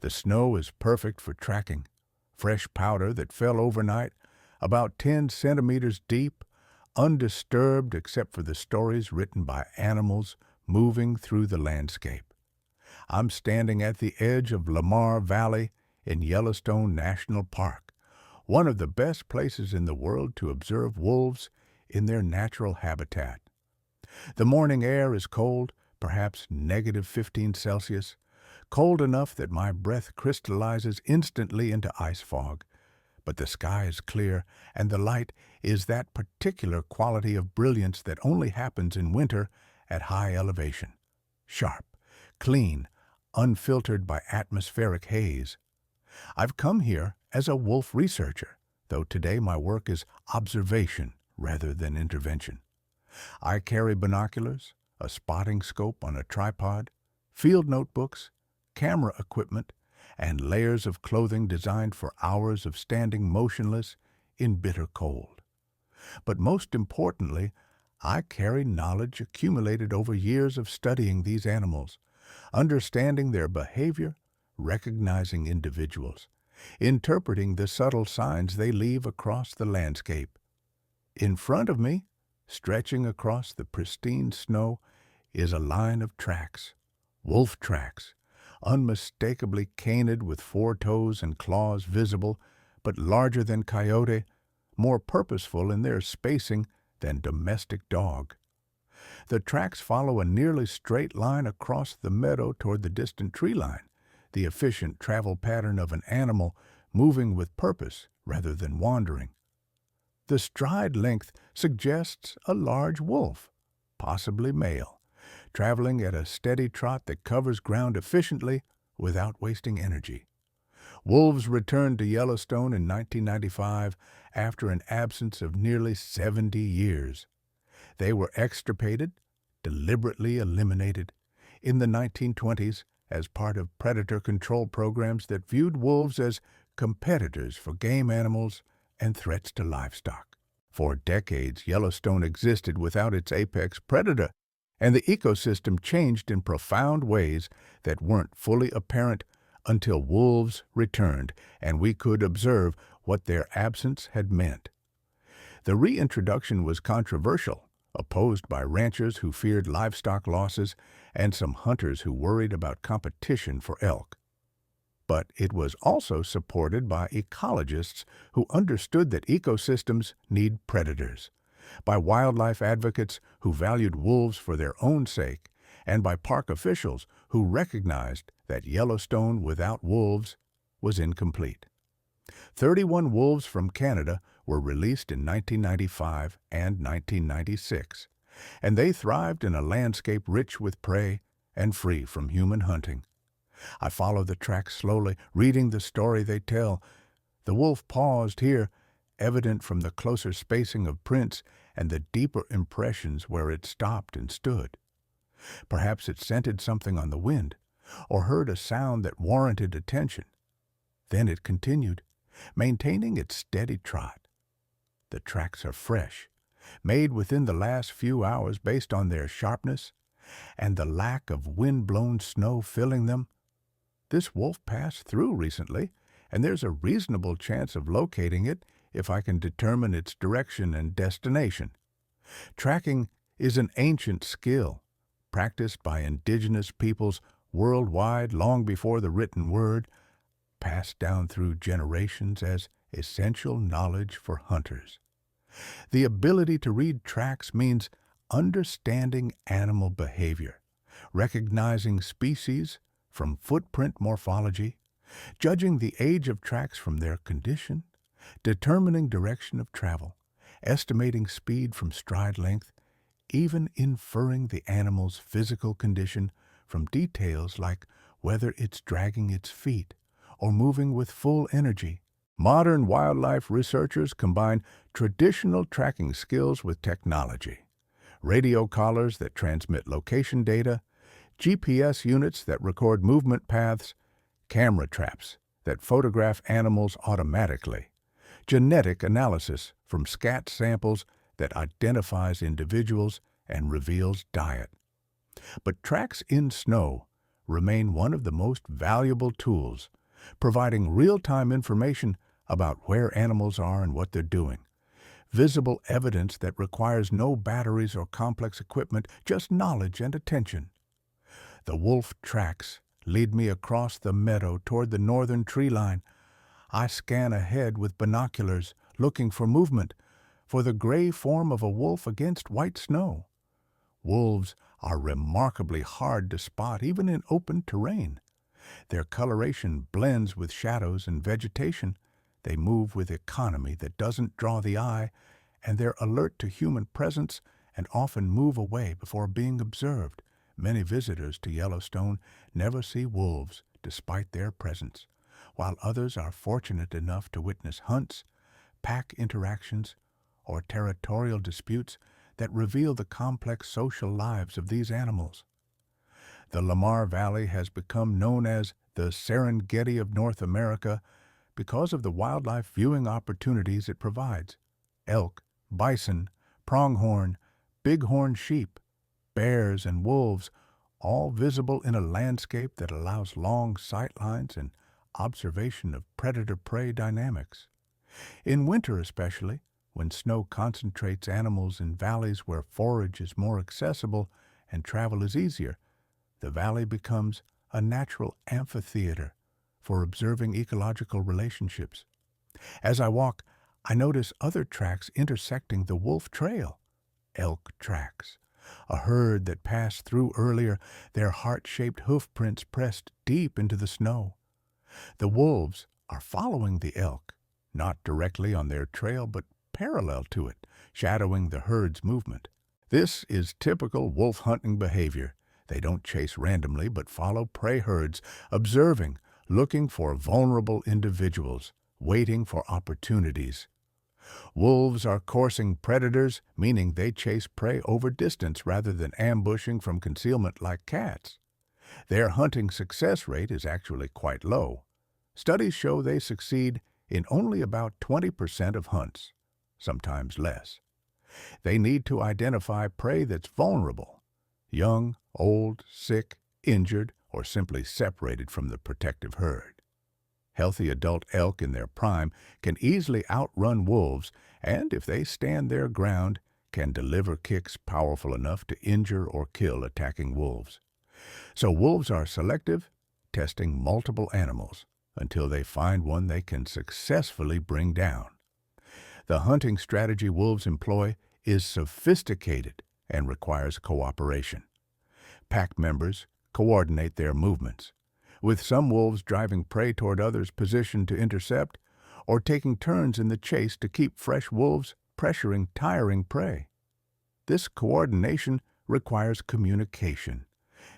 The snow is perfect for tracking. Fresh powder that fell overnight, about 10 centimeters deep, undisturbed except for the stories written by animals moving through the landscape. I'm standing at the edge of Lamar Valley in Yellowstone National Park, one of the best places in the world to observe wolves in their natural habitat. The morning air is cold, perhaps -15 Celsius, cold enough that my breath crystallizes instantly into ice fog. But the sky is clear, and the light is that particular quality of brilliance that only happens in winter at high elevation. Sharp, clean, unfiltered by atmospheric haze. I've come here as a wolf researcher, though today my work is observation rather than intervention. I carry binoculars, a spotting scope on a tripod, field notebooks, camera equipment, and layers of clothing designed for hours of standing motionless in bitter cold. But most importantly, I carry knowledge accumulated over years of studying these animals, understanding their behavior, recognizing individuals, interpreting the subtle signs they leave across the landscape. In front of me, stretching across the pristine snow, is a line of tracks, wolf tracks, unmistakably canid with 4 toes and claws visible, but larger than coyote, more purposeful in their spacing than domestic dog. The tracks follow a nearly straight line across the meadow toward the distant tree line, the efficient travel pattern of an animal moving with purpose rather than wandering. The stride length suggests a large wolf, possibly male, traveling at a steady trot that covers ground efficiently without wasting energy. Wolves returned to Yellowstone in 1995 after an absence of nearly 70 years. They were extirpated, deliberately eliminated, in the 1920s as part of predator control programs that viewed wolves as competitors for game animals and threats to livestock. For decades, Yellowstone existed without its apex predator, and the ecosystem changed in profound ways that weren't fully apparent until wolves returned and we could observe what their absence had meant. The reintroduction was controversial, opposed by ranchers who feared livestock losses and some hunters who worried about competition for elk. But it was also supported by ecologists who understood that ecosystems need predators, by wildlife advocates who valued wolves for their own sake, and by park officials who recognized that Yellowstone without wolves was incomplete. 31 wolves from Canada were released in 1995 and 1996, and they thrived in a landscape rich with prey and free from human hunting. I follow the tracks slowly, reading the story they tell. The wolf paused here, evident from the closer spacing of prints and the deeper impressions where it stopped and stood. Perhaps it scented something on the wind, or heard a sound that warranted attention. Then it continued, maintaining its steady trot. The tracks are fresh, made within the last few hours based on their sharpness and the lack of wind-blown snow filling them. This wolf passed through recently, and there's a reasonable chance of locating it if I can determine its direction and destination. Tracking is an ancient skill, practiced by indigenous peoples worldwide long before the written word, passed down through generations as essential knowledge for hunters. The ability to read tracks means understanding animal behavior, recognizing species from footprint morphology, judging the age of tracks from their condition, determining direction of travel, estimating speed from stride length, even inferring the animal's physical condition from details like whether it's dragging its feet or moving with full energy. Modern wildlife researchers combine traditional tracking skills with technology. Radio collars that transmit location data, GPS units that record movement paths, camera traps that photograph animals automatically, genetic analysis from scat samples that identifies individuals and reveals diet. But tracks in snow remain one of the most valuable tools, providing real-time information about where animals are and what they're doing. Visible evidence that requires no batteries or complex equipment, just knowledge and attention. The wolf tracks lead me across the meadow toward the northern tree line. I scan ahead with binoculars, looking for movement, for the gray form of a wolf against white snow. Wolves are remarkably hard to spot even in open terrain. Their coloration blends with shadows and vegetation. They move with economy that doesn't draw the eye, and they're alert to human presence and often move away before being observed. Many visitors to Yellowstone never see wolves despite their presence, while others are fortunate enough to witness hunts, pack interactions, or territorial disputes that reveal the complex social lives of these animals. The Lamar Valley has become known as the Serengeti of North America because of the wildlife viewing opportunities it provides. Elk, bison, pronghorn, bighorn sheep, bears, and wolves, all visible in a landscape that allows long sight lines and observation of predator-prey dynamics. In winter especially, when snow concentrates animals in valleys where forage is more accessible and travel is easier, the valley becomes a natural amphitheater for observing ecological relationships. As I walk, I notice other tracks intersecting the wolf trail. Elk tracks, a herd that passed through earlier, their heart-shaped hoofprints pressed deep into the snow. The wolves are following the elk, not directly on their trail, but parallel to it, shadowing the herd's movement. This is typical wolf hunting behavior. They don't chase randomly, but follow prey herds, observing, looking for vulnerable individuals, waiting for opportunities. Wolves are coursing predators, meaning they chase prey over distance rather than ambushing from concealment like cats. Their hunting success rate is actually quite low. Studies show they succeed in only about 20% of hunts, sometimes less. They need to identify prey that's vulnerable, young, old, sick, injured, or simply separated from the protective herd. Healthy adult elk in their prime can easily outrun wolves and, if they stand their ground, can deliver kicks powerful enough to injure or kill attacking wolves. So wolves are selective, testing multiple animals until they find one they can successfully bring down. The hunting strategy wolves employ is sophisticated and requires cooperation. Pack members coordinate their movements, with some wolves driving prey toward others positioned to intercept, or taking turns in the chase to keep fresh wolves pressuring tiring prey. This coordination requires communication,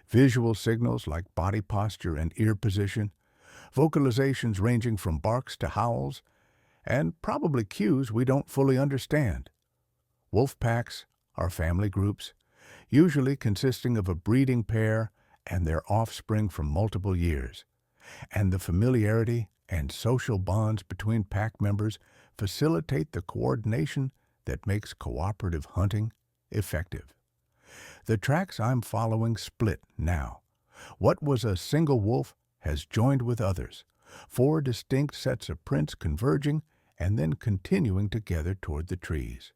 visual signals like body posture and ear position, vocalizations ranging from barks to howls, and probably cues we don't fully understand. Wolf packs are family groups, usually consisting of a breeding pair and their offspring from multiple years, and the familiarity and social bonds between pack members facilitate the coordination that makes cooperative hunting effective. The tracks I'm following split now. What was a single wolf has joined with others, 4 distinct sets of prints converging and then continuing together toward the trees.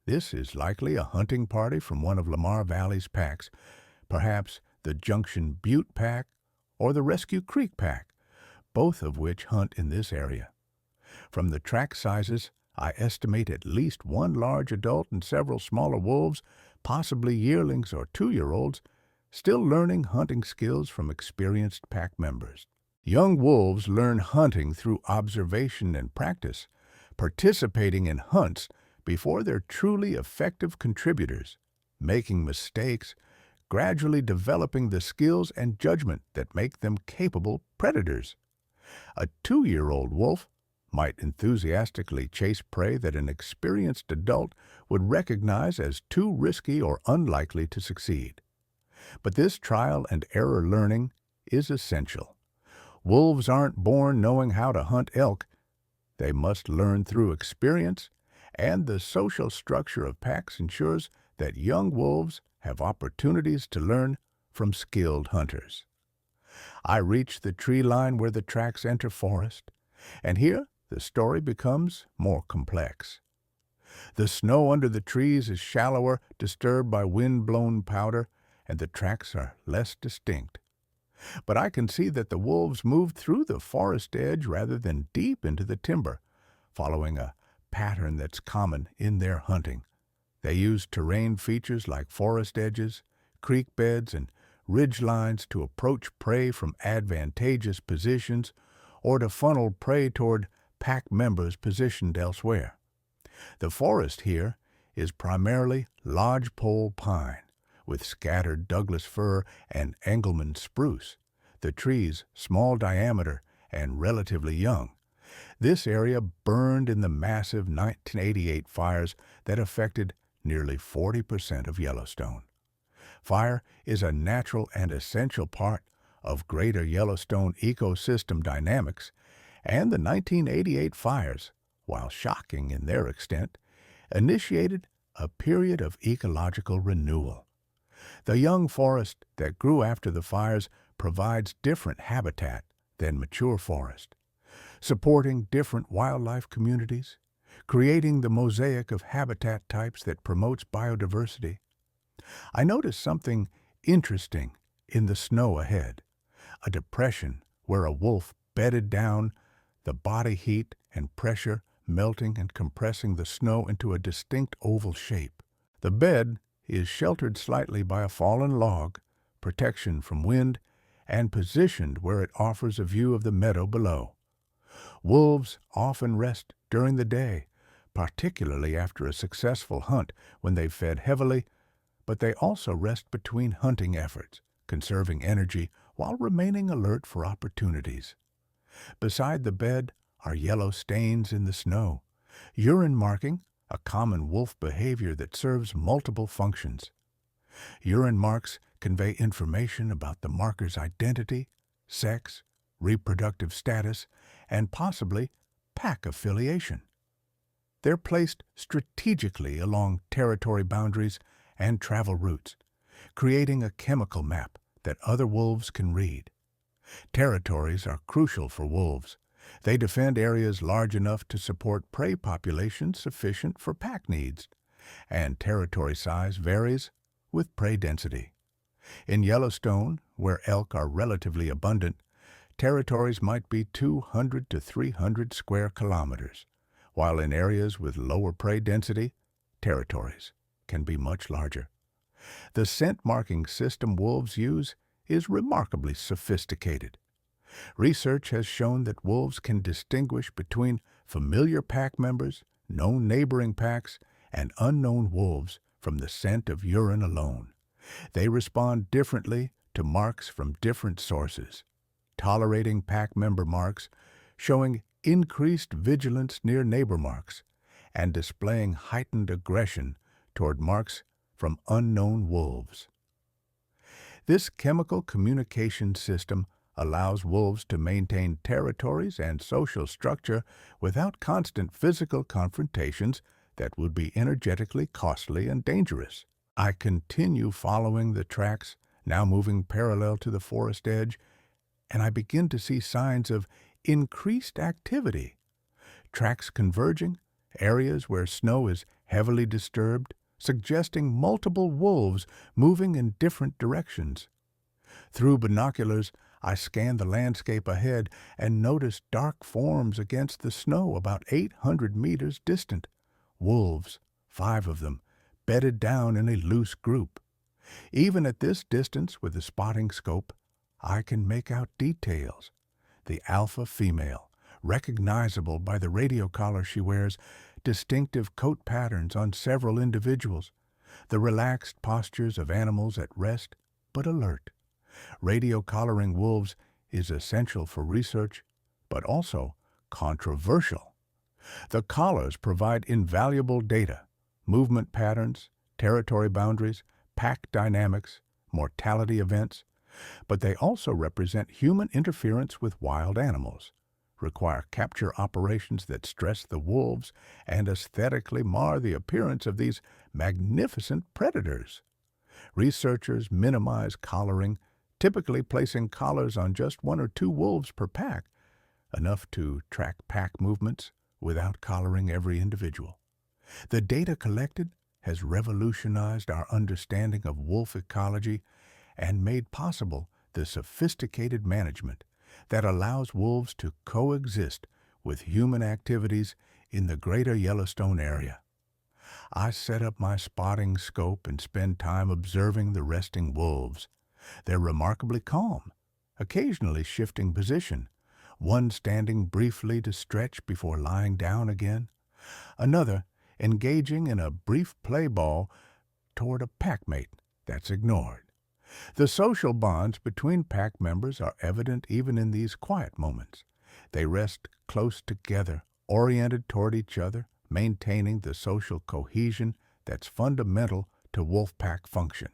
This is likely a hunting party from one of Lamar Valley's packs, perhaps the Junction Butte Pack or the Rescue Creek Pack, both of which hunt in this area. From the track sizes, I estimate at least one large adult and several smaller wolves, possibly yearlings or 2-year-olds, still learning hunting skills from experienced pack members. Young wolves learn hunting through observation and practice, participating in hunts before they're truly effective contributors, making mistakes, gradually developing the skills and judgment that make them capable predators. A 2-year-old wolf might enthusiastically chase prey that an experienced adult would recognize as too risky or unlikely to succeed. But this trial and error learning is essential. Wolves aren't born knowing how to hunt elk. They must learn through experience, and the social structure of packs ensures that young wolves have opportunities to learn from skilled hunters. I reach the tree line where the tracks enter forest, and here the story becomes more complex. The snow under the trees is shallower, disturbed by wind-blown powder, and the tracks are less distinct. But I can see that the wolves moved through the forest edge rather than deep into the timber, following a pattern that's common in their hunting. They use terrain features like forest edges, creek beds, and ridge lines to approach prey from advantageous positions or to funnel prey toward pack members positioned elsewhere. The forest here is primarily lodgepole pine, with scattered Douglas fir and Engelmann spruce, the trees small diameter and relatively young. This area burned in the massive 1988 fires that affected nearly 40% of Yellowstone. Fire is a natural and essential part of greater Yellowstone ecosystem dynamics, and the 1988 fires, while shocking in their extent, initiated a period of ecological renewal. The young forest that grew after the fires provides different habitat than mature forest, supporting different wildlife communities, creating the mosaic of habitat types that promotes biodiversity. I noticed something interesting in the snow ahead, a depression where a wolf bedded down, the body heat and pressure melting and compressing the snow into a distinct oval shape. The bed is sheltered slightly by a fallen log, protection from wind, and positioned where it offers a view of the meadow below. Wolves often rest during the day, particularly after a successful hunt when they've fed heavily, but they also rest between hunting efforts, conserving energy while remaining alert for opportunities. Beside the bed are yellow stains in the snow, urine marking, a common wolf behavior that serves multiple functions. Urine marks convey information about the marker's identity, sex, reproductive status, and possibly pack affiliation. They're placed strategically along territory boundaries and travel routes, creating a chemical map that other wolves can read. Territories are crucial for wolves. They defend areas large enough to support prey populations sufficient for pack needs, and territory size varies with prey density. In Yellowstone, where elk are relatively abundant, territories might be 200 to 300 square kilometers, while in areas with lower prey density, territories can be much larger. The scent marking system wolves use is remarkably sophisticated. Research has shown that wolves can distinguish between familiar pack members, known neighboring packs, and unknown wolves from the scent of urine alone. They respond differently to marks from different sources, tolerating pack member marks, showing increased vigilance near neighbor marks, and displaying heightened aggression toward marks from unknown wolves. This chemical communication system allows wolves to maintain territories and social structure without constant physical confrontations that would be energetically costly and dangerous. I continue following the tracks, now moving parallel to the forest edge, and I begin to see signs of increased activity. Tracks converging, areas where snow is heavily disturbed, suggesting multiple wolves moving in different directions. Through binoculars, I scan the landscape ahead and notice dark forms against the snow about 800 meters distant. Wolves, 5 of them, bedded down in a loose group. Even at this distance with the spotting scope, I can make out details. The alpha female, recognizable by the radio collar she wears, distinctive coat patterns on several individuals, the relaxed postures of animals at rest but alert. Radio collaring wolves is essential for research, but also controversial. The collars provide invaluable data, movement patterns, territory boundaries, pack dynamics, mortality events, but they also represent human interference with wild animals, require capture operations that stress the wolves, and aesthetically mar the appearance of these magnificent predators. Researchers minimize collaring typically placing collars on just 1 or 2 wolves per pack, enough to track pack movements without collaring every individual. The data collected has revolutionized our understanding of wolf ecology and made possible the sophisticated management that allows wolves to coexist with human activities in the greater Yellowstone area. I set up my spotting scope and spend time observing the resting wolves. They're remarkably calm, occasionally shifting position, one standing briefly to stretch before lying down again, another engaging in a brief play ball toward a packmate that's ignored. The social bonds between pack members are evident even in these quiet moments. They rest close together, oriented toward each other, maintaining the social cohesion that's fundamental to wolf pack function.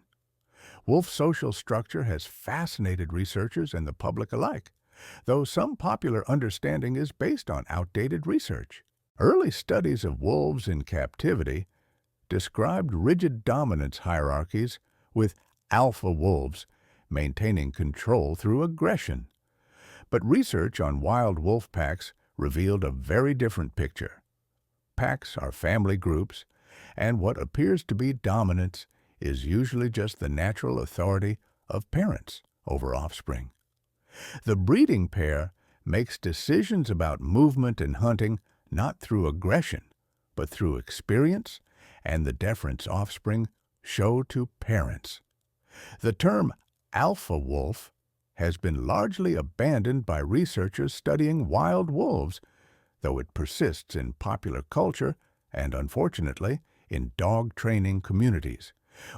Wolf social structure has fascinated researchers and the public alike, though some popular understanding is based on outdated research. Early studies of wolves in captivity described rigid dominance hierarchies with alpha wolves maintaining control through aggression. But research on wild wolf packs revealed a very different picture. Packs are family groups, and what appears to be dominance is usually just the natural authority of parents over offspring. The breeding pair makes decisions about movement and hunting not through aggression, but through experience and the deference offspring show to parents. The term alpha wolf has been largely abandoned by researchers studying wild wolves, though it persists in popular culture and, unfortunately, in dog training communities,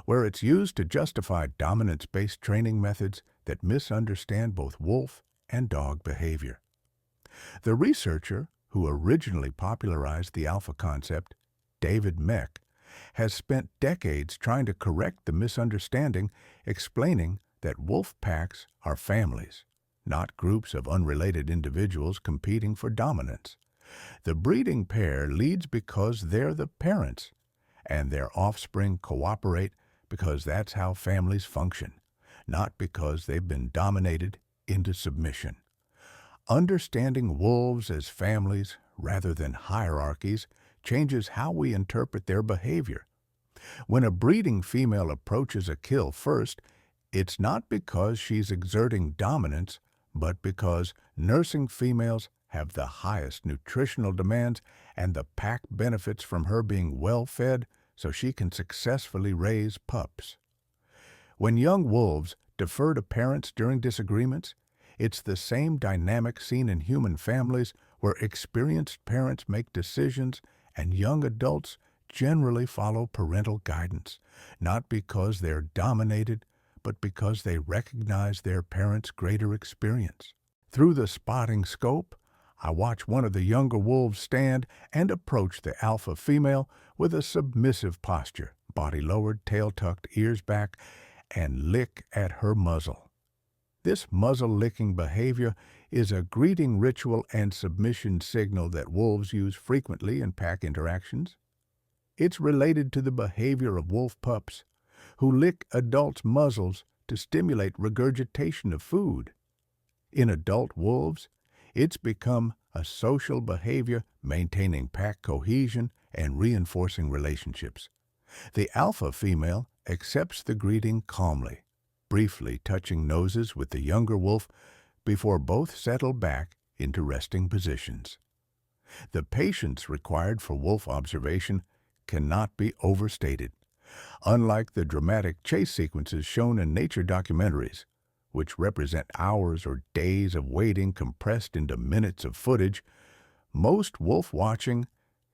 where it's used to justify dominance-based training methods that misunderstand both wolf and dog behavior. The researcher who originally popularized the alpha concept, David Meck, has spent decades trying to correct the misunderstanding, explaining that wolf packs are families, not groups of unrelated individuals competing for dominance. The breeding pair leads because they're the parents, and their offspring cooperate because that's how families function, not because they've been dominated into submission. Understanding wolves as families rather than hierarchies changes how we interpret their behavior. When a breeding female approaches a kill first, it's not because she's exerting dominance, but because nursing females have the highest nutritional demands and the pack benefits from her being well-fed so she can successfully raise pups. When young wolves defer to parents during disagreements, it's the same dynamic seen in human families where experienced parents make decisions and young adults generally follow parental guidance, not because they're dominated, but because they recognize their parents' greater experience. Through the spotting scope, I watch one of the younger wolves stand and approach the alpha female with a submissive posture, body lowered, tail tucked, ears back, and lick at her muzzle. This muzzle-licking behavior is a greeting ritual and submission signal that wolves use frequently in pack interactions. It's related to the behavior of wolf pups, who lick adults' muzzles to stimulate regurgitation of food. In adult wolves, it's become a social behavior maintaining pack cohesion and reinforcing relationships. The alpha female accepts the greeting calmly, briefly touching noses with the younger wolf before both settle back into resting positions. The patience required for wolf observation cannot be overstated. Unlike the dramatic chase sequences shown in nature documentaries, which represent hours or days of waiting compressed into minutes of footage, most wolf watching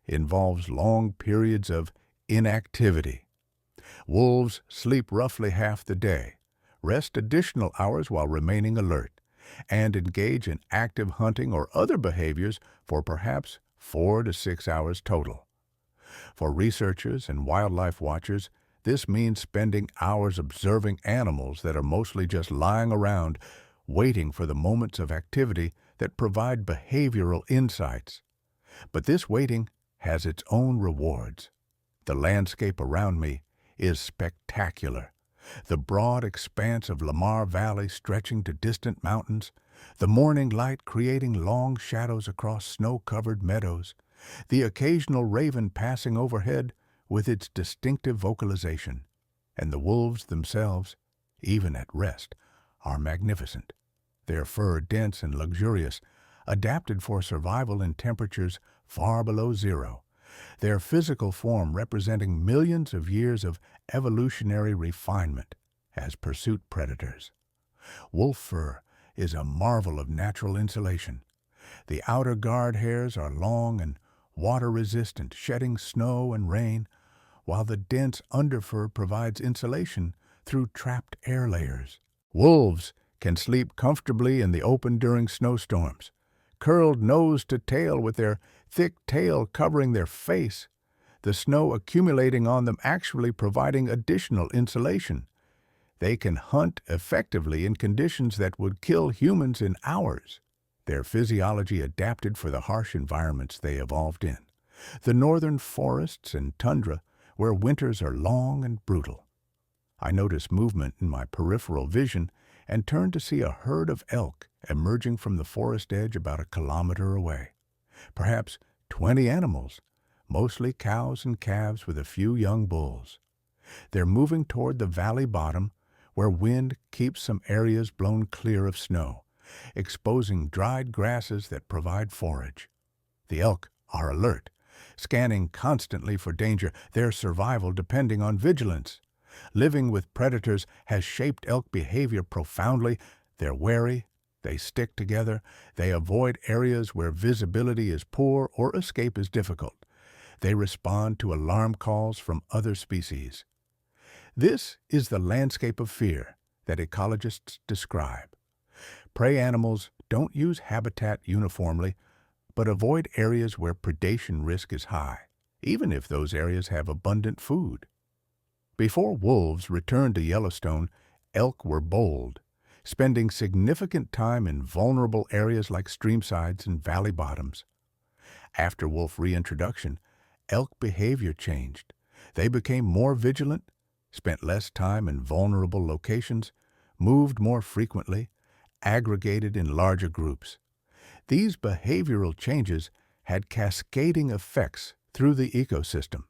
involves long periods of inactivity. Wolves sleep roughly half the day, rest additional hours while remaining alert, and engage in active hunting or other behaviors for perhaps 4 to 6 hours total. For researchers and wildlife watchers, this means spending hours observing animals that are mostly just lying around, waiting for the moments of activity that provide behavioral insights. But this waiting has its own rewards. The landscape around me is spectacular. The broad expanse of Lamar Valley stretching to distant mountains, the morning light creating long shadows across snow-covered meadows, the occasional raven passing overhead with its distinctive vocalization, and the wolves themselves, even at rest, are magnificent. Their fur dense and luxurious, adapted for survival in temperatures far below zero, their physical form representing millions of years of evolutionary refinement as pursuit predators. Wolf fur is a marvel of natural insulation. The outer guard hairs are long and water-resistant, shedding snow and rain, while the dense underfur provides insulation through trapped air layers. Wolves can sleep comfortably in the open during snowstorms, curled nose to tail with their thick tail covering their face, the snow accumulating on them actually providing additional insulation. They can hunt effectively in conditions that would kill humans in hours. Their physiology adapted for the harsh environments they evolved in, the northern forests and tundra where winters are long and brutal. I noticed movement in my peripheral vision and turned to see a herd of elk emerging from the forest edge about a kilometer away. Perhaps 20 animals, mostly cows and calves with a few young bulls. They're moving toward the valley bottom where wind keeps some areas blown clear of snow, exposing dried grasses that provide forage. The elk are alert, scanning constantly for danger, their survival depending on vigilance. Living with predators has shaped elk behavior profoundly. They're wary, they stick together, they avoid areas where visibility is poor or escape is difficult. They respond to alarm calls from other species. This is the landscape of fear that ecologists describe. Prey animals don't use habitat uniformly, but avoid areas where predation risk is high, even if those areas have abundant food. Before wolves returned to Yellowstone, elk were bold, spending significant time in vulnerable areas like streamsides and valley bottoms. After wolf reintroduction, elk behavior changed. They became more vigilant, spent less time in vulnerable locations, moved more frequently, aggregated in larger groups. These behavioral changes had cascading effects through the ecosystem.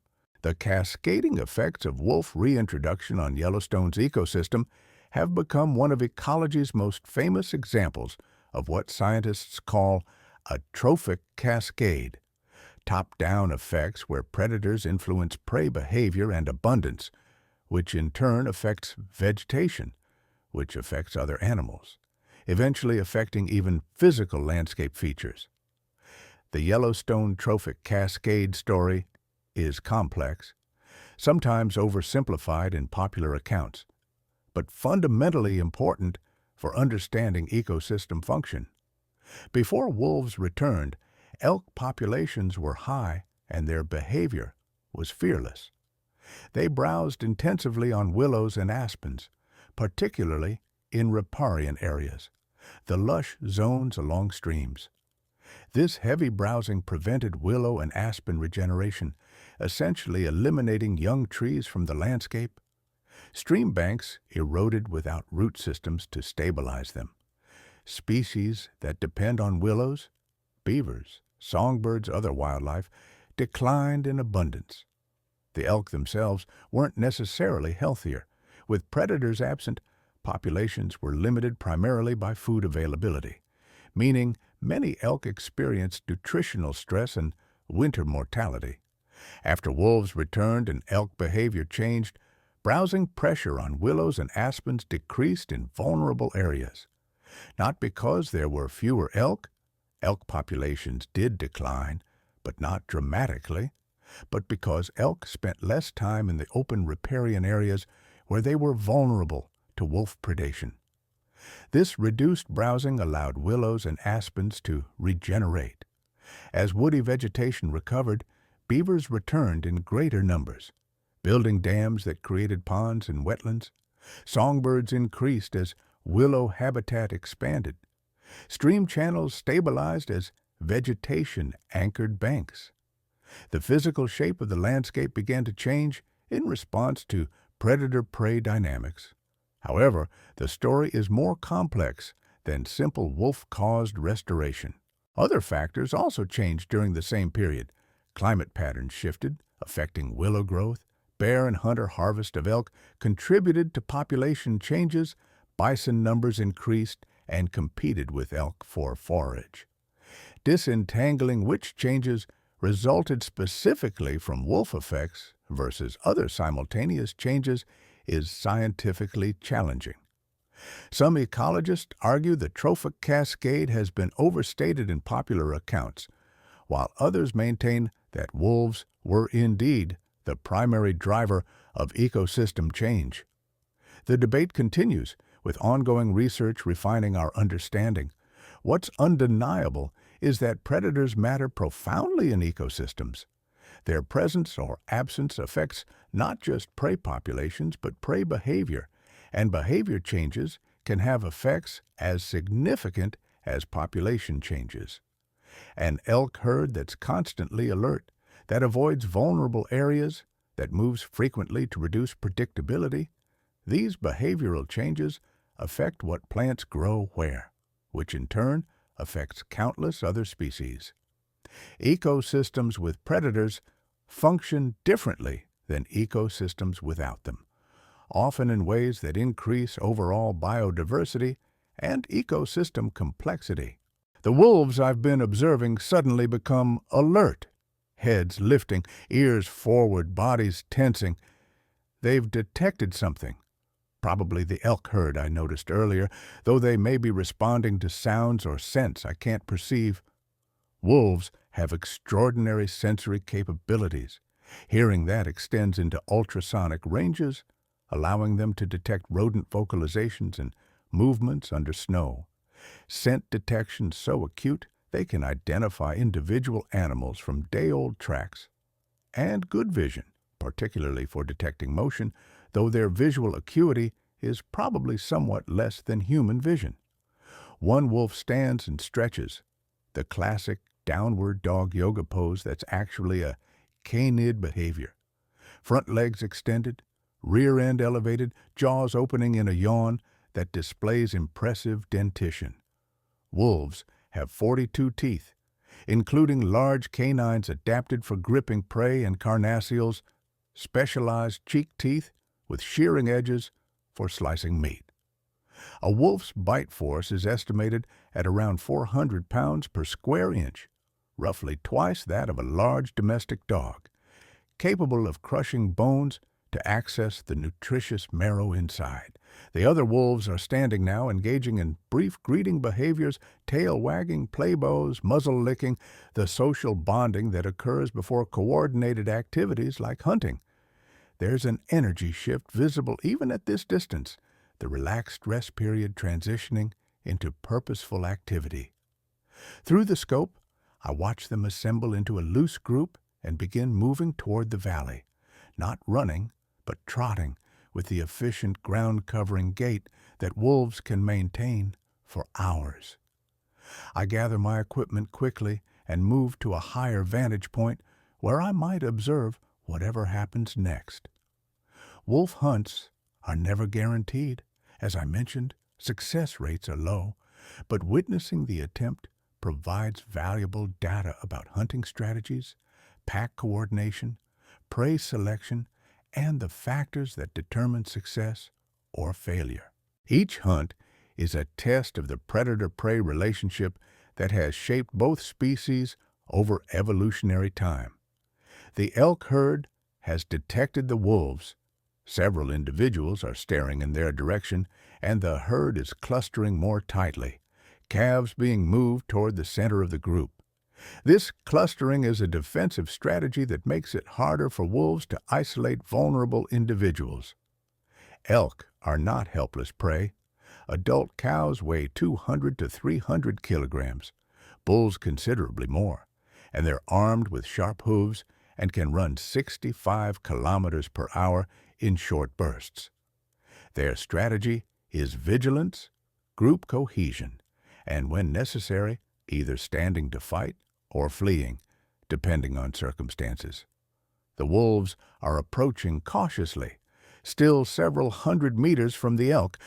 The cascading effects of wolf reintroduction on Yellowstone's ecosystem have become one of ecology's most famous examples of what scientists call a trophic cascade, top-down effects where predators influence prey behavior and abundance, which in turn affects vegetation, which affects other animals, eventually affecting even physical landscape features. The Yellowstone trophic cascade story is complex, sometimes oversimplified in popular accounts, but fundamentally important for understanding ecosystem function. Before wolves returned, elk populations were high and their behavior was fearless. They browsed intensively on willows and aspens, particularly in riparian areas, the lush zones along streams. This heavy browsing prevented willow and aspen regeneration, essentially eliminating young trees from the landscape. Stream banks eroded without root systems to stabilize them. Species that depend on willows, beavers, songbirds, other wildlife, declined in abundance. The elk themselves weren't necessarily healthier. With predators absent, populations were limited primarily by food availability, meaning many elk experienced nutritional stress and winter mortality. After wolves returned and elk behavior changed, browsing pressure on willows and aspens decreased in vulnerable areas. Not because there were fewer elk populations did decline, but not dramatically, but because elk spent less time in the open riparian areas where they were vulnerable to wolf predation. This reduced browsing allowed willows and aspens to regenerate. As woody vegetation recovered, beavers returned in greater numbers, building dams that created ponds and wetlands. Songbirds increased as willow habitat expanded. Stream channels stabilized as vegetation anchored banks. The physical shape of the landscape began to change in response to predator-prey dynamics. However, the story is more complex than simple wolf-caused restoration. Other factors also changed during the same period. Climate patterns shifted, affecting willow growth. Bear and hunter harvest of elk contributed to population changes. Bison numbers increased and competed with elk for forage. Disentangling which changes resulted specifically from wolf effects versus other simultaneous changes is scientifically challenging. Some ecologists argue the trophic cascade has been overstated in popular accounts, while others maintain that wolves were indeed the primary driver of ecosystem change. The debate continues, with ongoing research refining our understanding. What's undeniable is that predators matter profoundly in ecosystems. Their presence or absence affects not just prey populations, but prey behavior, and behavior changes can have effects as significant as population changes. An elk herd that's constantly alert, that avoids vulnerable areas, that moves frequently to reduce predictability, these behavioral changes affect what plants grow where, which in turn affects countless other species. Ecosystems with predators function differently than ecosystems without them, often in ways that increase overall biodiversity and ecosystem complexity. The wolves I've been observing suddenly become alert, heads lifting, ears forward, bodies tensing. They've detected something, probably the elk herd I noticed earlier, though they may be responding to sounds or scents I can't perceive. Wolves have extraordinary sensory capabilities. Hearing that extends into ultrasonic ranges, allowing them to detect rodent vocalizations and movements under snow. Scent detection so acute they can identify individual animals from day-old tracks. And good vision, particularly for detecting motion, though their visual acuity is probably somewhat less than human vision. One wolf stands and stretches, the classic downward dog yoga pose that's actually a canid behavior. Front legs extended, rear end elevated, jaws opening in a yawn that displays impressive dentition. Wolves have 42 teeth, including large canines adapted for gripping prey and carnassials, specialized cheek teeth with shearing edges for slicing meat. A wolf's bite force is estimated at around 400 pounds per square inch, roughly twice that of a large domestic dog, capable of crushing bones to access the nutritious marrow inside. The other wolves are standing now, engaging in brief greeting behaviors, tail wagging, play bows, muzzle licking, the social bonding that occurs before coordinated activities like hunting. There's an energy shift visible even at this distance, the relaxed rest period transitioning into purposeful activity. Through the scope, I watch them assemble into a loose group and begin moving toward the valley, not running, but trotting with the efficient ground-covering gait that wolves can maintain for hours. I gather my equipment quickly and move to a higher vantage point where I might observe whatever happens next. Wolf hunts are never guaranteed. As I mentioned, success rates are low, but witnessing the attempt provides valuable data about hunting strategies, pack coordination, prey selection, and the factors that determine success or failure. Each hunt is a test of the predator-prey relationship that has shaped both species over evolutionary time. The elk herd has detected the wolves. Several individuals are staring in their direction, and the herd is clustering more tightly, calves being moved toward the center of the group. This clustering is a defensive strategy that makes it harder for wolves to isolate vulnerable individuals. Elk are not helpless prey. Adult cows weigh 200 to 300 kilograms, bulls considerably more, and they're armed with sharp hooves and can run 65 kilometers per hour in short bursts. Their strategy is vigilance, group cohesion, and when necessary, either standing to fight or fleeing, depending on circumstances. The wolves are approaching cautiously, still several hundred meters from the elk,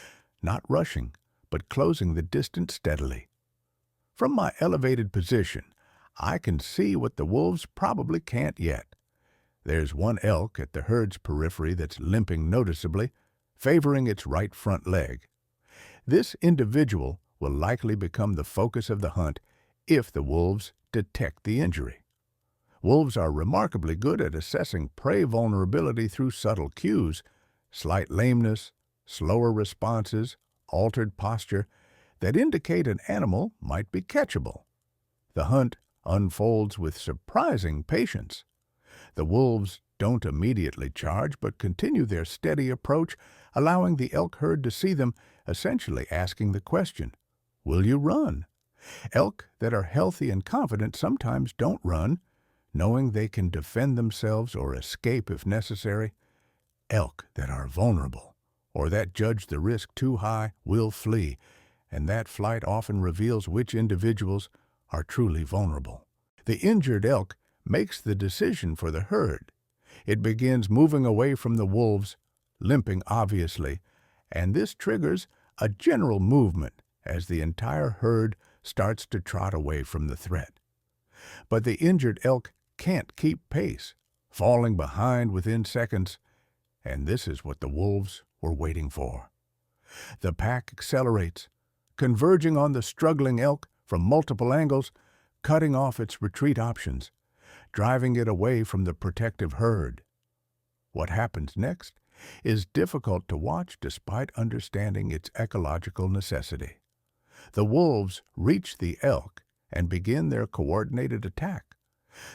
not rushing, but closing the distance steadily. From my elevated position, I can see what the wolves probably can't yet. There's one elk at the herd's periphery that's limping noticeably, favoring its right front leg. This individual will likely become the focus of the hunt if the wolves detect the injury. Wolves are remarkably good at assessing prey vulnerability through subtle cues, slight lameness, slower responses, altered posture, that indicate an animal might be catchable. The hunt unfolds with surprising patience. The wolves don't immediately charge, but continue their steady approach, allowing the elk herd to see them, essentially asking the question, "Will you run?" Elk that are healthy and confident sometimes don't run, knowing they can defend themselves or escape if necessary. Elk that are vulnerable, or that judge the risk too high, will flee, and that flight often reveals which individuals are truly vulnerable. The injured elk makes the decision for the herd. It begins moving away from the wolves, limping obviously, and this triggers a general movement as the entire herd starts to trot away from the threat. But the injured elk can't keep pace, falling behind within seconds, and this is what the wolves were waiting for. The pack accelerates, converging on the struggling elk from multiple angles, cutting off its retreat options, driving it away from the protective herd. What happens next is difficult to watch despite understanding its ecological necessity. The wolves reach the elk and begin their coordinated attack,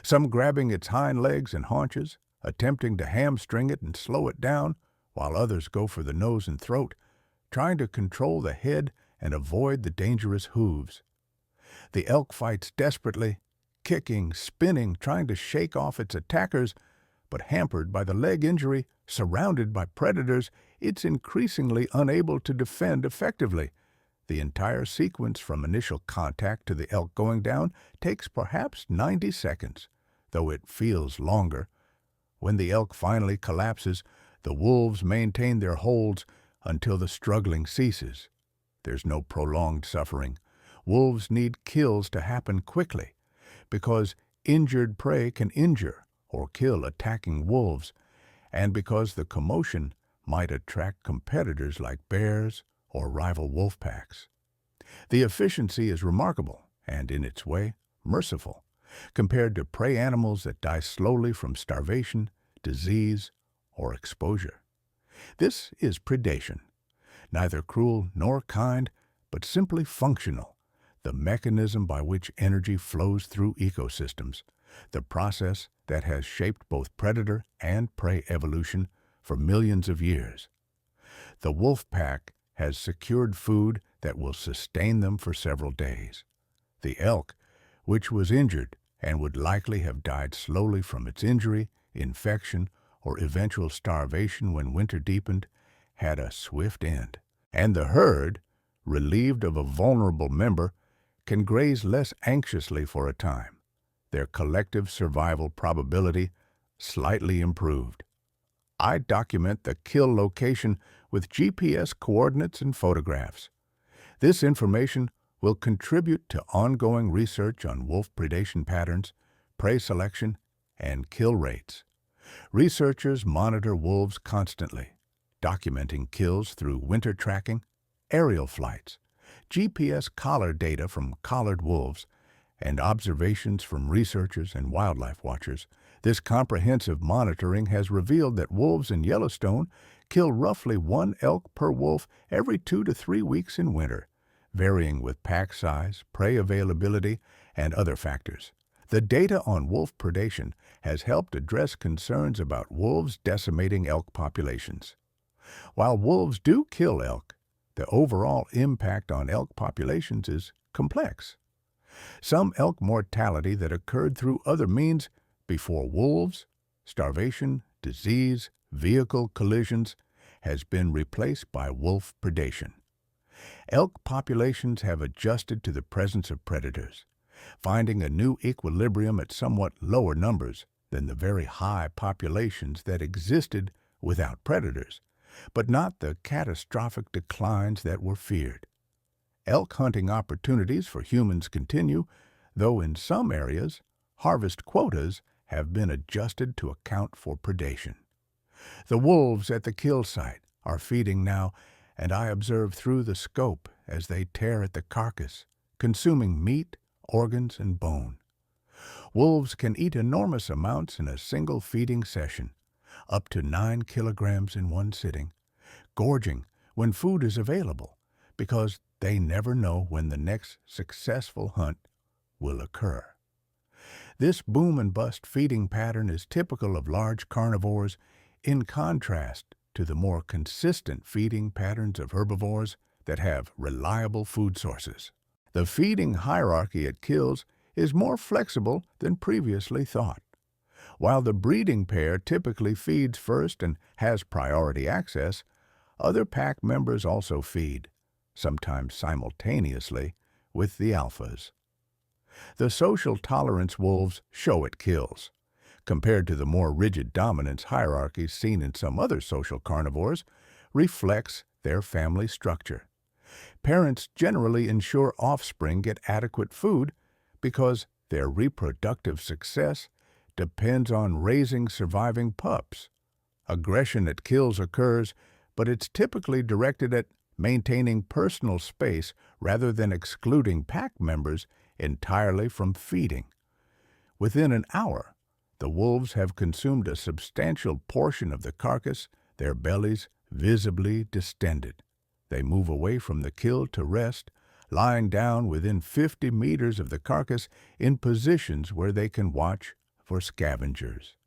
some grabbing its hind legs and haunches, attempting to hamstring it and slow it down, while others go for the nose and throat, trying to control the head and avoid the dangerous hooves. The elk fights desperately, kicking, spinning, trying to shake off its attackers, but hampered by the leg injury, surrounded by predators, it's increasingly unable to defend effectively. The entire sequence from initial contact to the elk going down takes perhaps 90 seconds, though it feels longer. When the elk finally collapses, the wolves maintain their holds until the struggling ceases. There's no prolonged suffering. Wolves need kills to happen quickly, because injured prey can injure or kill attacking wolves, and because the commotion might attract competitors like bears or rival wolf packs. The efficiency is remarkable and, in its way, merciful, compared to prey animals that die slowly from starvation, disease, or exposure. This is predation, neither cruel nor kind, but simply functional, the mechanism by which energy flows through ecosystems, the process that has shaped both predator and prey evolution for millions of years. The wolf pack has secured food that will sustain them for several days. The elk, which was injured and would likely have died slowly from its injury, infection, or eventual starvation when winter deepened, had a swift end. And the herd, relieved of a vulnerable member, can graze less anxiously for a time, their collective survival probability slightly improved. I document the kill location with GPS coordinates and photographs. This information will contribute to ongoing research on wolf predation patterns, prey selection, and kill rates. Researchers monitor wolves constantly, documenting kills through winter tracking, aerial flights, GPS collar data from collared wolves, and observations from researchers and wildlife watchers. This comprehensive monitoring has revealed that wolves in Yellowstone kill roughly one elk per wolf every 2 to 3 weeks in winter, varying with pack size, prey availability, and other factors. The data on wolf predation has helped address concerns about wolves decimating elk populations. While wolves do kill elk, the overall impact on elk populations is complex. Some elk mortality that occurred through other means before wolves, starvation, disease, vehicle collisions, has been replaced by wolf predation. Elk populations have adjusted to the presence of predators, finding a new equilibrium at somewhat lower numbers than the very high populations that existed without predators. but not the catastrophic declines that were feared. Elk hunting opportunities for humans continue, though in some areas, harvest quotas have been adjusted to account for predation. The wolves at the kill site are feeding now, and I observe through the scope as they tear at the carcass, consuming meat, organs, and bone. Wolves can eat enormous amounts in a single feeding session, up to 9 kilograms in one sitting, gorging when food is available, because they never know when the next successful hunt will occur. This boom and bust feeding pattern is typical of large carnivores, in contrast to the more consistent feeding patterns of herbivores that have reliable food sources. The feeding hierarchy at kills is more flexible than previously thought. While the breeding pair typically feeds first and has priority access, other pack members also feed, sometimes simultaneously, with the alphas. The social tolerance wolves show at kills, compared to the more rigid dominance hierarchies seen in some other social carnivores, reflects their family structure. Parents generally ensure offspring get adequate food because their reproductive success depends on raising surviving pups. Aggression at kills occurs, but it's typically directed at maintaining personal space rather than excluding pack members entirely from feeding. Within an hour, the wolves have consumed a substantial portion of the carcass, their bellies visibly distended. They move away from the kill to rest, lying down within 50 meters of the carcass in positions where they can watch for scavengers.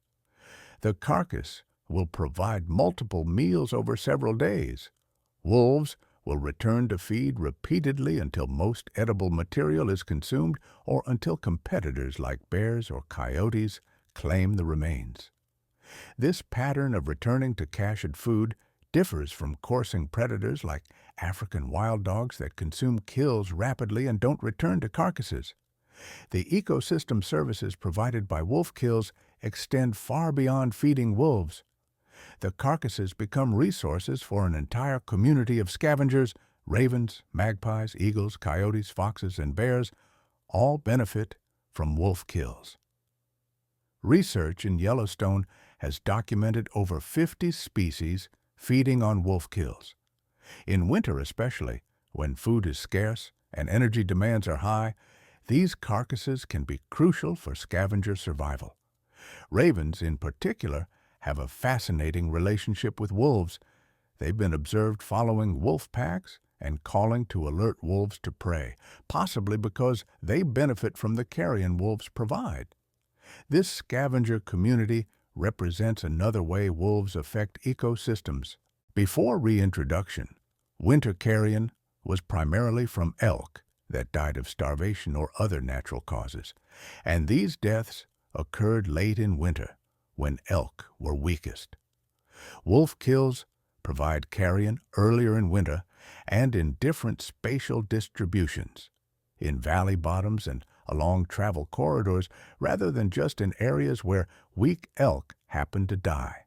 The carcass will provide multiple meals over several days. Wolves will return to feed repeatedly until most edible material is consumed or until competitors like bears or coyotes claim the remains. This pattern of returning to cached food differs from coursing predators like African wild dogs that consume kills rapidly and don't return to carcasses. The ecosystem services provided by wolf kills extend far beyond feeding wolves. The carcasses become resources for an entire community of scavengers. Ravens, magpies, eagles, coyotes, foxes, and bears all benefit from wolf kills. Research in Yellowstone has documented over 50 species feeding on wolf kills. In winter especially, when food is scarce and energy demands are high, these carcasses can be crucial for scavenger survival. Ravens, in particular, have a fascinating relationship with wolves. They've been observed following wolf packs and calling to alert wolves to prey, possibly because they benefit from the carrion wolves provide. This scavenger community represents another way wolves affect ecosystems. Before reintroduction, winter carrion was primarily from elk that died of starvation or other natural causes, and these deaths occurred late in winter when elk were weakest. Wolf kills provide carrion earlier in winter and in different spatial distributions, in valley bottoms and along travel corridors rather than just in areas where weak elk happen to die.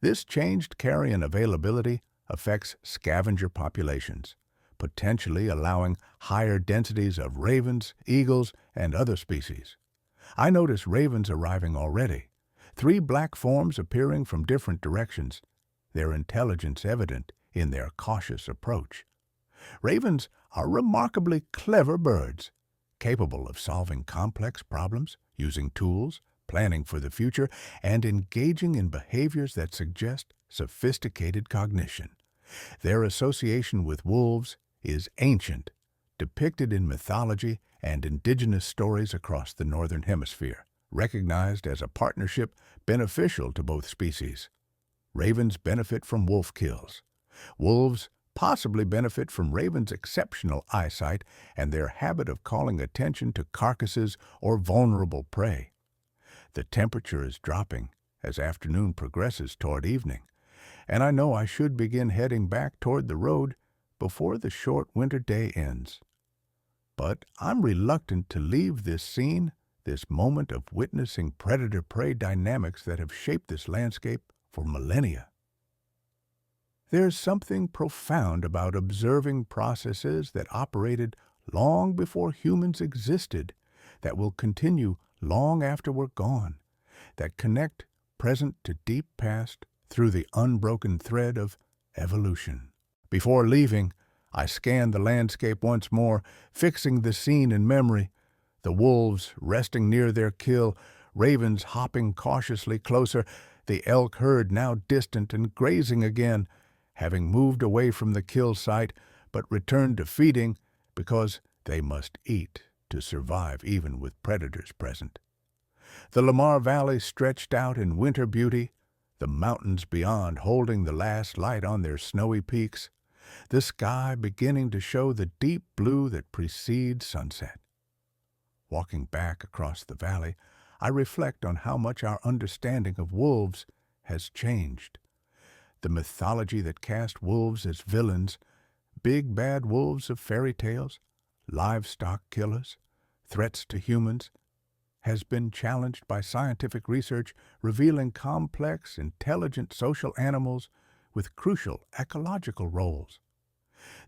This changed carrion availability affects scavenger populations, potentially allowing higher densities of ravens, eagles, and other species. I notice ravens arriving already, 3 black forms appearing from different directions, their intelligence evident in their cautious approach. Ravens are remarkably clever birds, capable of solving complex problems, using tools, planning for the future, and engaging in behaviors that suggest sophisticated cognition. Their association with wolves is ancient, depicted in mythology and indigenous stories across the Northern Hemisphere, recognized as a partnership beneficial to both species. Ravens benefit from wolf kills. Wolves possibly benefit from ravens' exceptional eyesight and their habit of calling attention to carcasses or vulnerable prey. The temperature is dropping as afternoon progresses toward evening, and I know I should begin heading back toward the road before the short winter day ends. But I'm reluctant to leave this scene, this moment of witnessing predator-prey dynamics that have shaped this landscape for millennia. There's something profound about observing processes that operated long before humans existed, that will continue long after we're gone, that connect present to deep past through the unbroken thread of evolution. Before leaving, I scanned the landscape once more, fixing the scene in memory. The wolves resting near their kill, ravens hopping cautiously closer, the elk herd now distant and grazing again, having moved away from the kill site, but returned to feeding because they must eat to survive even with predators present. The Lamar Valley stretched out in winter beauty, the mountains beyond holding the last light on their snowy peaks, the sky beginning to show the deep blue that precedes sunset. Walking back across the valley, I reflect on how much our understanding of wolves has changed. The mythology that cast wolves as villains, big bad wolves of fairy tales, livestock killers, threats to humans, has been challenged by scientific research revealing complex, intelligent social animals with crucial ecological roles.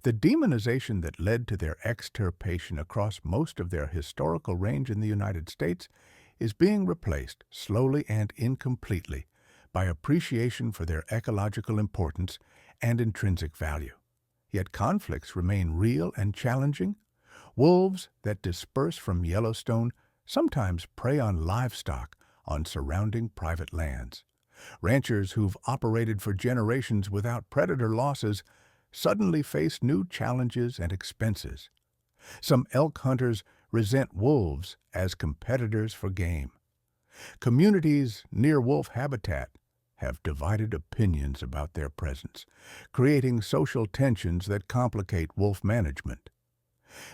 The demonization that led to their extirpation across most of their historical range in the United States is being replaced, slowly and incompletely, by appreciation for their ecological importance and intrinsic value. Yet conflicts remain real and challenging. Wolves that disperse from Yellowstone sometimes prey on livestock on surrounding private lands. Ranchers who've operated for generations without predator losses suddenly face new challenges and expenses. Some elk hunters resent wolves as competitors for game. Communities near wolf habitat have divided opinions about their presence, creating social tensions that complicate wolf management.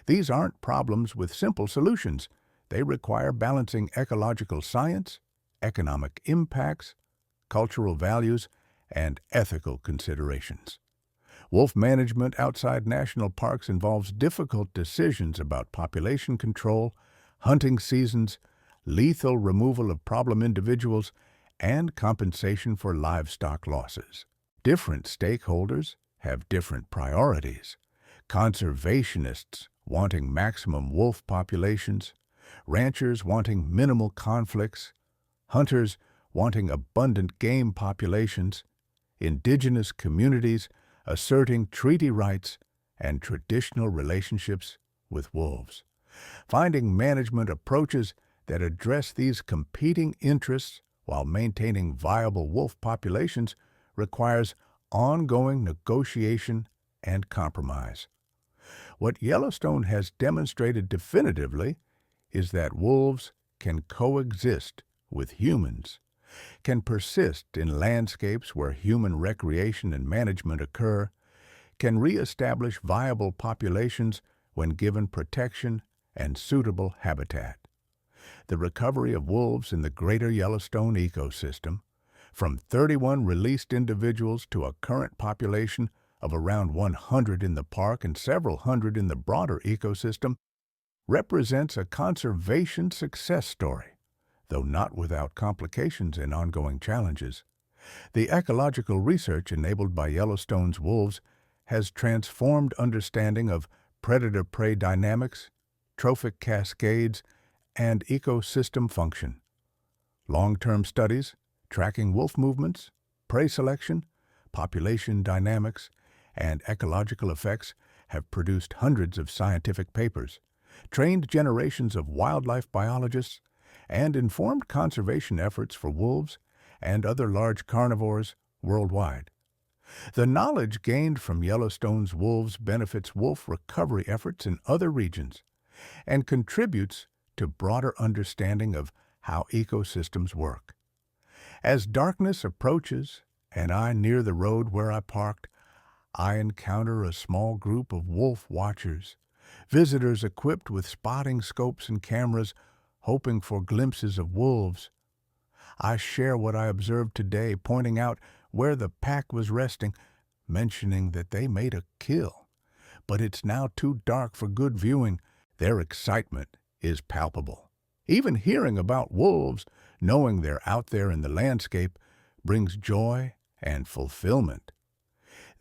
These aren't problems with simple solutions. They require balancing ecological science, economic impacts, cultural values, and ethical considerations. Wolf management outside national parks involves difficult decisions about population control, hunting seasons, lethal removal of problem individuals, and compensation for livestock losses. Different stakeholders have different priorities. Conservationists wanting maximum wolf populations, ranchers wanting minimal conflicts, hunters wanting abundant game populations, indigenous communities asserting treaty rights and traditional relationships with wolves. Finding management approaches that address these competing interests while maintaining viable wolf populations requires ongoing negotiation and compromise. What Yellowstone has demonstrated definitively is that wolves can coexist with humans, can persist in landscapes where human recreation and management occur, can reestablish viable populations when given protection and suitable habitat. The recovery of wolves in the greater Yellowstone ecosystem, from 31 released individuals to a current population of around 100 in the park and several hundred in the broader ecosystem, represents a conservation success story, though not without complications and ongoing challenges. The ecological research enabled by Yellowstone's wolves has transformed understanding of predator-prey dynamics, trophic cascades, and ecosystem function. Long-term studies tracking wolf movements, prey selection, population dynamics, and ecological effects have produced hundreds of scientific papers, trained generations of wildlife biologists, and informed conservation efforts for wolves and other large carnivores worldwide. The knowledge gained from Yellowstone's wolves benefits wolf recovery efforts in other regions and contributes to broader understanding of how ecosystems work. As darkness approaches and I near the road where I parked, I encounter a small group of wolf watchers, visitors equipped with spotting scopes and cameras, hoping for glimpses of wolves. I share what I observed today, pointing out where the pack was resting, mentioning that they made a kill. But it's now too dark for good viewing. Their excitement is palpable. Even hearing about wolves, knowing they're out there in the landscape, brings joy and fulfillment.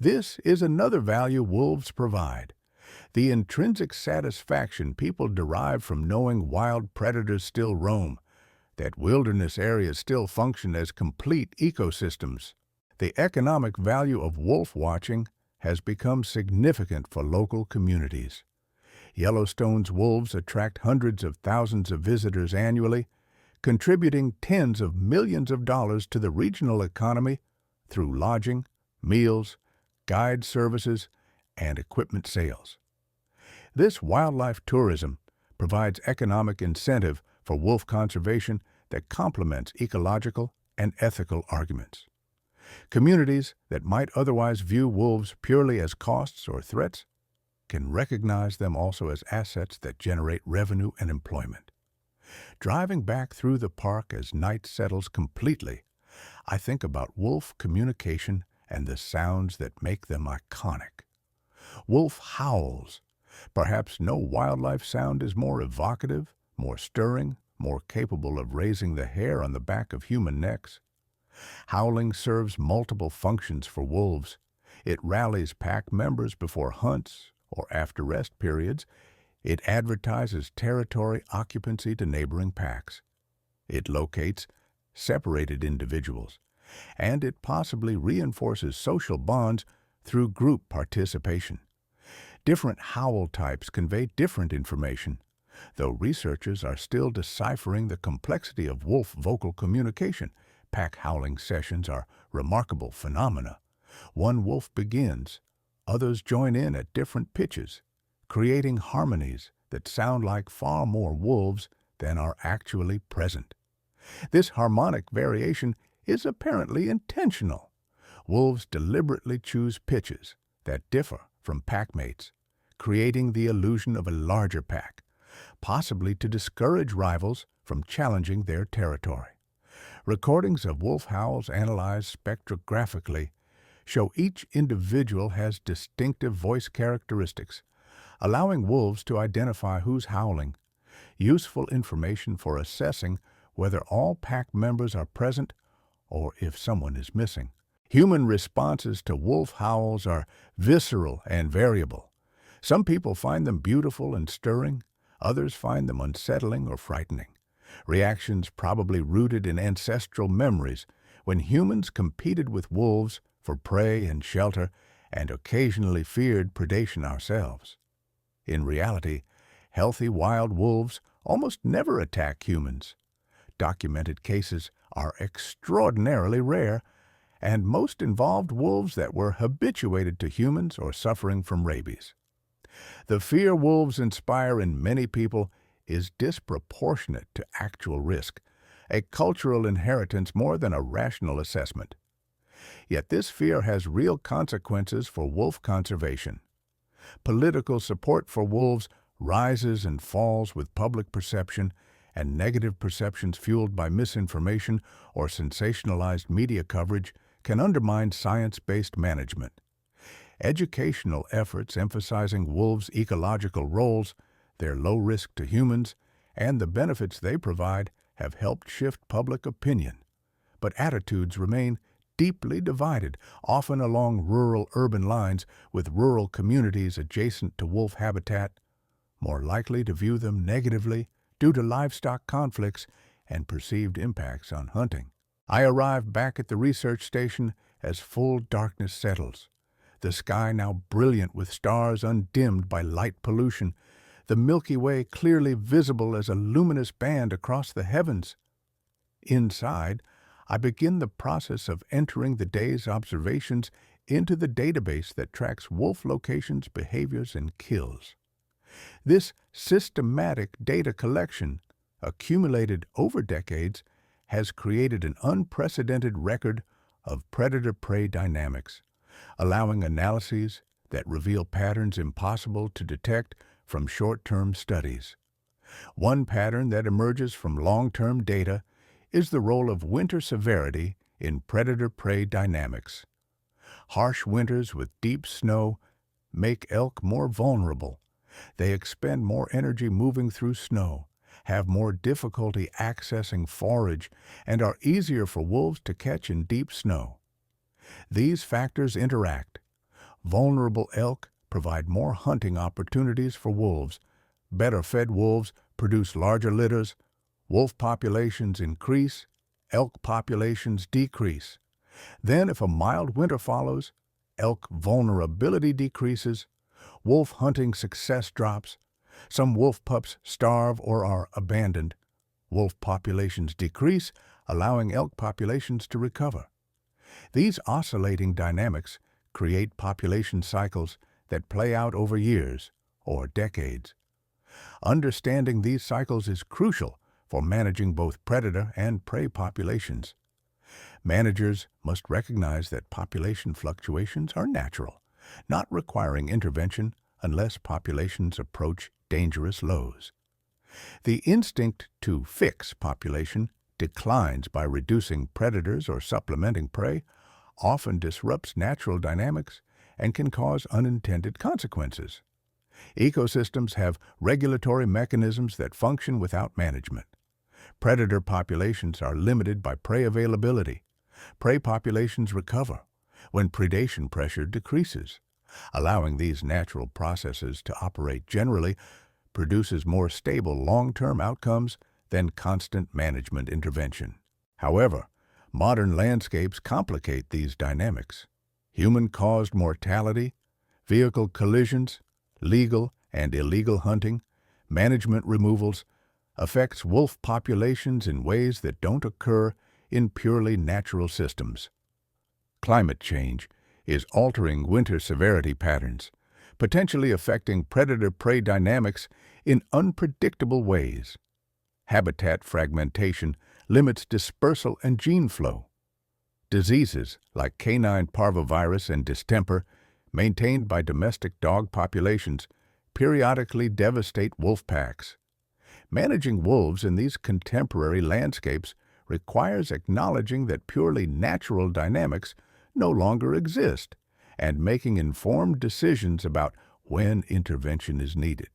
This is another value wolves provide: the intrinsic satisfaction people derive from knowing wild predators still roam, that wilderness areas still function as complete ecosystems. The economic value of wolf watching has become significant for local communities. Yellowstone's wolves attract hundreds of thousands of visitors annually, contributing tens of millions of dollars to the regional economy through lodging, meals, guide services, and equipment sales. This wildlife tourism provides economic incentive for wolf conservation that complements ecological and ethical arguments. Communities that might otherwise view wolves purely as costs or threats can recognize them also as assets that generate revenue and employment. Driving back through the park as night settles completely, I think about wolf communication and the sounds that make them iconic. Wolf howls. Perhaps no wildlife sound is more evocative, more stirring, more capable of raising the hair on the back of human necks. Howling serves multiple functions for wolves. It rallies pack members before hunts or after rest periods. It advertises territory occupancy to neighboring packs. It locates separated individuals, and it possibly reinforces social bonds through group participation. Different howl types convey different information, though researchers are still deciphering the complexity of wolf vocal communication. Pack howling sessions are remarkable phenomena. One wolf begins, others join in at different pitches, creating harmonies that sound like far more wolves than are actually present. This harmonic variation is apparently intentional. Wolves deliberately choose pitches that differ from pack mates, creating the illusion of a larger pack, possibly to discourage rivals from challenging their territory. Recordings of wolf howls analyzed spectrographically show each individual has distinctive voice characteristics, allowing wolves to identify who's howling. Useful information for assessing whether all pack members are present or if someone is missing. Human responses to wolf howls are visceral and variable. Some people find them beautiful and stirring, others find them unsettling or frightening. Reactions probably rooted in ancestral memories when humans competed with wolves for prey and shelter and occasionally feared predation ourselves. In reality, healthy wild wolves almost never attack humans. Documented cases are extraordinarily rare, and most involved wolves that were habituated to humans or suffering from rabies. The fear wolves inspire in many people is disproportionate to actual risk, a cultural inheritance more than a rational assessment. Yet this fear has real consequences for wolf conservation. Political support for wolves rises and falls with public perception, and negative perceptions fueled by misinformation or sensationalized media coverage can undermine science-based management. Educational efforts emphasizing wolves' ecological roles, their low risk to humans, and the benefits they provide have helped shift public opinion. But attitudes remain deeply divided, often along rural-urban lines, with rural communities adjacent to wolf habitat more likely to view them negatively due to livestock conflicts and perceived impacts on hunting. I arrive back at the research station as full darkness settles. The sky now brilliant with stars undimmed by light pollution, the Milky Way clearly visible as a luminous band across the heavens. Inside, I begin the process of entering the day's observations into the database that tracks wolf locations, behaviors, and kills. This systematic data collection, accumulated over decades, has created an unprecedented record of predator-prey dynamics, allowing analyses that reveal patterns impossible to detect from short-term studies. One pattern that emerges from long-term data is the role of winter severity in predator-prey dynamics. Harsh winters with deep snow make elk more vulnerable. They expend more energy moving through snow, have more difficulty accessing forage, and are easier for wolves to catch in deep snow. These factors interact. Vulnerable elk provide more hunting opportunities for wolves. Better fed wolves produce larger litters. Wolf populations increase, elk populations decrease. Then, if a mild winter follows, elk vulnerability decreases, wolf hunting success drops, some wolf pups starve or are abandoned. Wolf populations decrease, allowing elk populations to recover. These oscillating dynamics create population cycles that play out over years or decades. Understanding these cycles is crucial for managing both predator and prey populations. Managers must recognize that population fluctuations are natural, not requiring intervention unless populations approach dangerous lows. The instinct to fix population declines by reducing predators or supplementing prey, often disrupts natural dynamics, and can cause unintended consequences. Ecosystems have regulatory mechanisms that function without management. Predator populations are limited by prey availability. Prey populations recover when predation pressure decreases. Allowing these natural processes to operate generally produces more stable long-term outcomes than constant management intervention. However, modern landscapes complicate these dynamics. Human-caused mortality, vehicle collisions, legal and illegal hunting, management removals affects wolf populations in ways that don't occur in purely natural systems. Climate change is altering winter severity patterns, potentially affecting predator-prey dynamics in unpredictable ways. Habitat fragmentation limits dispersal and gene flow. Diseases like canine parvovirus and distemper, maintained by domestic dog populations, periodically devastate wolf packs. Managing wolves in these contemporary landscapes requires acknowledging that purely natural dynamics no longer exist and making informed decisions about when intervention is needed.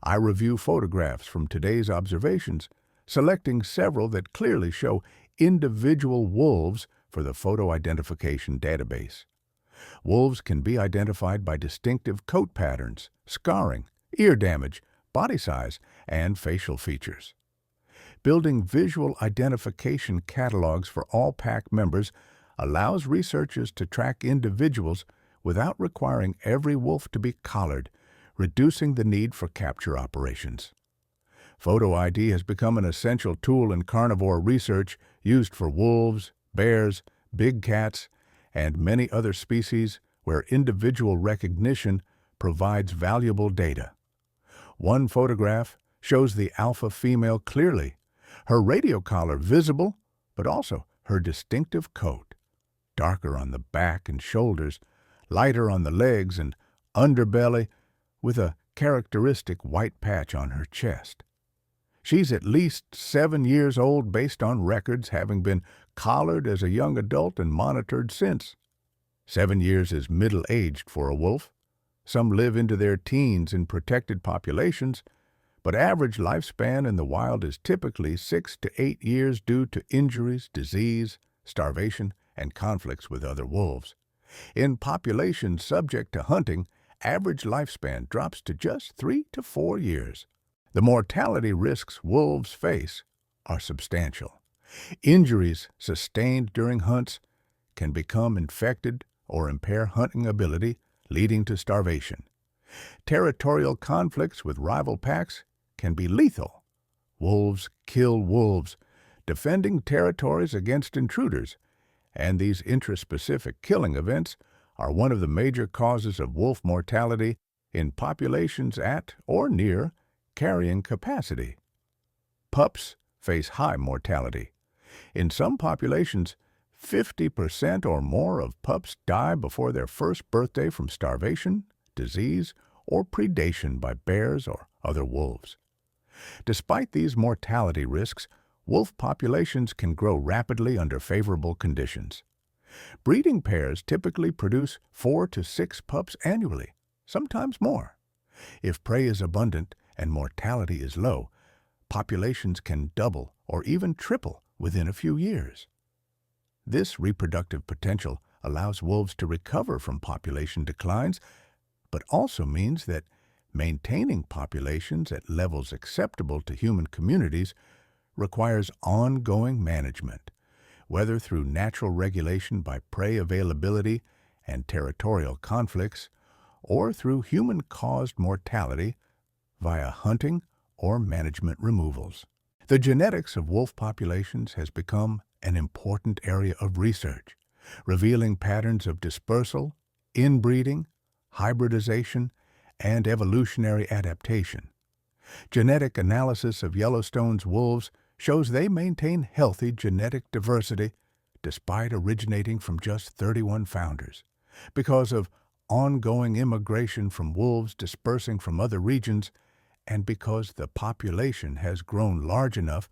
I review photographs from today's observations, selecting several that clearly show individual wolves for the photo identification database. Wolves can be identified by distinctive coat patterns, scarring, ear damage, body size, and facial features. Building visual identification catalogs for all pack members allows researchers to track individuals without requiring every wolf to be collared, reducing the need for capture operations. Photo ID has become an essential tool in carnivore research used for wolves, bears, big cats, and many other species where individual recognition provides valuable data. One photograph shows the alpha female clearly, her radio collar visible, but also her distinctive coat, darker on the back and shoulders, lighter on the legs and underbelly, with a characteristic white patch on her chest. She's at least 7 years old based on records having been collared as a young adult and monitored since. 7 years is middle-aged for a wolf. Some live into their teens in protected populations, but average lifespan in the wild is typically 6 to 8 years due to injuries, disease, starvation, and conflicts with other wolves. In populations subject to hunting, average lifespan drops to just 3 to 4 years. The mortality risks wolves face are substantial. Injuries sustained during hunts can become infected or impair hunting ability, leading to starvation. Territorial conflicts with rival packs can be lethal. Wolves kill wolves, defending territories against intruders, and these intraspecific killing events are one of the major causes of wolf mortality in populations at or near carrying capacity. Pups face high mortality. In some populations, 50% or more of pups die before their first birthday from starvation, disease, or predation by bears or other wolves. Despite these mortality risks, wolf populations can grow rapidly under favorable conditions. Breeding pairs typically produce 4 to 6 pups annually, sometimes more. If prey is abundant and mortality is low, populations can double or even triple within a few years. This reproductive potential allows wolves to recover from population declines, but also means that maintaining populations at levels acceptable to human communities requires ongoing management, whether through natural regulation by prey availability and territorial conflicts, or through human-caused mortality via hunting or management removals. The genetics of wolf populations has become an important area of research, revealing patterns of dispersal, inbreeding, hybridization, and evolutionary adaptation. Genetic analysis of Yellowstone's wolves shows they maintain healthy genetic diversity despite originating from just 31 founders, because of ongoing immigration from wolves dispersing from other regions and because the population has grown large enough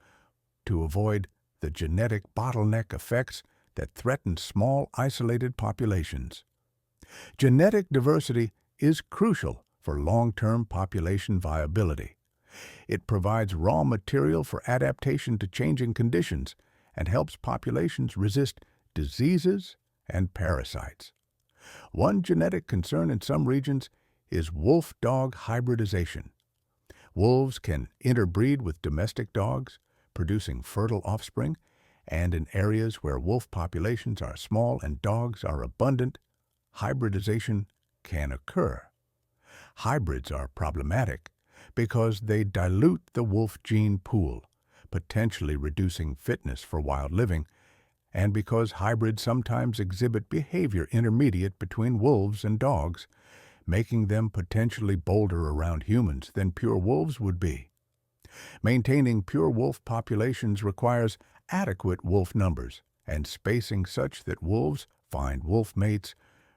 to avoid the genetic bottleneck effects that threaten small isolated populations. Genetic diversity is crucial for long-term population viability. It provides raw material for adaptation to changing conditions and helps populations resist diseases and parasites. One genetic concern in some regions is wolf-dog hybridization. Wolves can interbreed with domestic dogs, producing fertile offspring, and in areas where wolf populations are small and dogs are abundant, hybridization can occur. Hybrids are problematic because they dilute the wolf gene pool, potentially reducing fitness for wild living, and because hybrids sometimes exhibit behavior intermediate between wolves and dogs, making them potentially bolder around humans than pure wolves would be. Maintaining pure wolf populations requires adequate wolf numbers and spacing such that wolves find wolf mates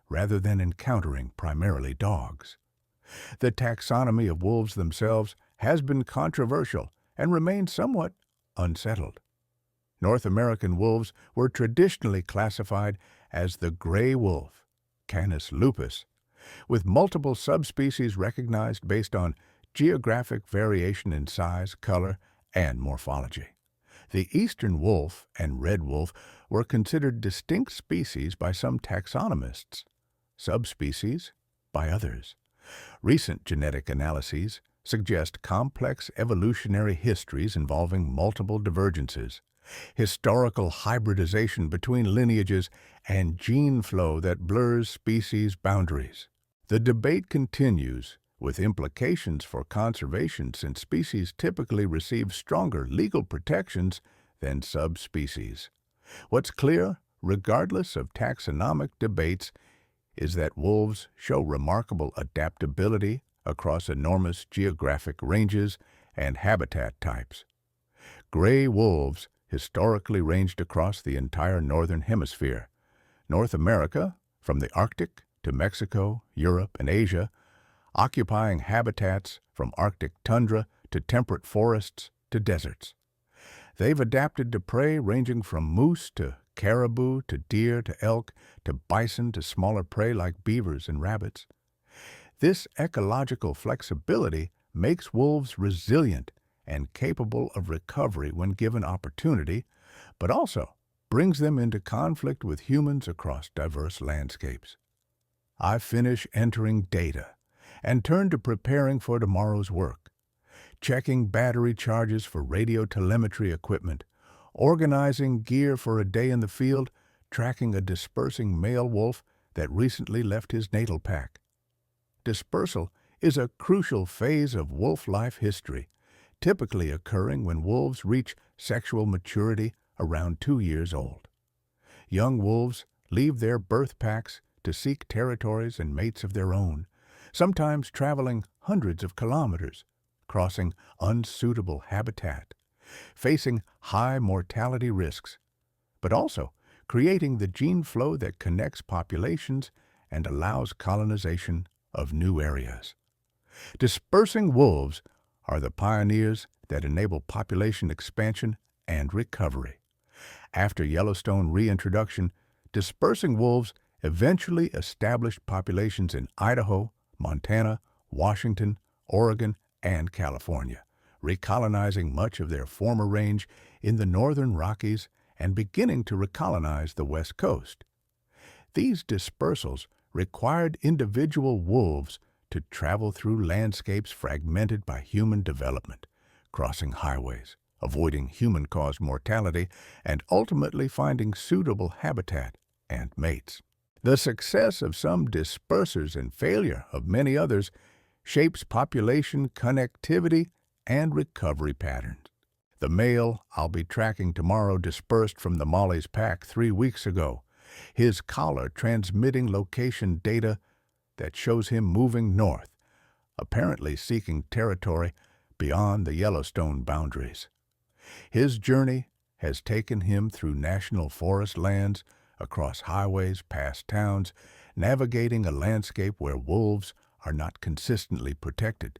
rather than encountering primarily dogs. The taxonomy of wolves themselves has been controversial and remains somewhat unsettled. North American wolves were traditionally classified as the gray wolf, Canis lupus, with multiple subspecies recognized based on geographic variation in size, color, and morphology. The eastern wolf and red wolf were considered distinct species by some taxonomists, subspecies by others. Recent genetic analyses suggest complex evolutionary histories involving multiple divergences, historical hybridization between lineages, and gene flow that blurs species boundaries. The debate continues, with implications for conservation since species typically receive stronger legal protections than subspecies. What's clear, regardless of taxonomic debates, is that wolves show remarkable adaptability across enormous geographic ranges and habitat types. Gray wolves historically ranged across the entire northern hemisphere, North America, from the Arctic to Mexico, Europe, and Asia, occupying habitats from Arctic tundra to temperate forests to deserts. They've adapted to prey ranging from moose to caribou to deer to elk to bison to smaller prey like beavers and rabbits. This ecological flexibility makes wolves resilient and capable of recovery when given opportunity, but also brings them into conflict with humans across diverse landscapes. I finish entering data and turn to preparing for tomorrow's work, checking battery charges for radio telemetry equipment, organizing gear for a day in the field, tracking a dispersing male wolf that recently left his natal pack. Dispersal is a crucial phase of wolf life history, typically occurring when wolves reach sexual maturity around 2 years old. Young wolves leave their birth packs to seek territories and mates of their own, sometimes traveling hundreds of kilometers, crossing unsuitable habitat, facing high mortality risks, but also creating the gene flow that connects populations and allows colonization of new areas. Dispersing wolves are the pioneers that enable population expansion and recovery. After Yellowstone reintroduction, dispersing wolves eventually established populations in Idaho, Montana, Washington, Oregon, and California, recolonizing much of their former range in the northern Rockies and beginning to recolonize the West Coast. These dispersals required individual wolves to travel through landscapes fragmented by human development, crossing highways, avoiding human-caused mortality, and ultimately finding suitable habitat and mates. The success of some dispersers and failure of many others shapes population connectivity and recovery patterns. The male I'll be tracking tomorrow dispersed from the Molly's pack 3 weeks ago, his collar transmitting location data that shows him moving north, apparently seeking territory beyond the Yellowstone boundaries. His journey has taken him through national forest lands, across highways, past towns, navigating a landscape where wolves are not consistently protected.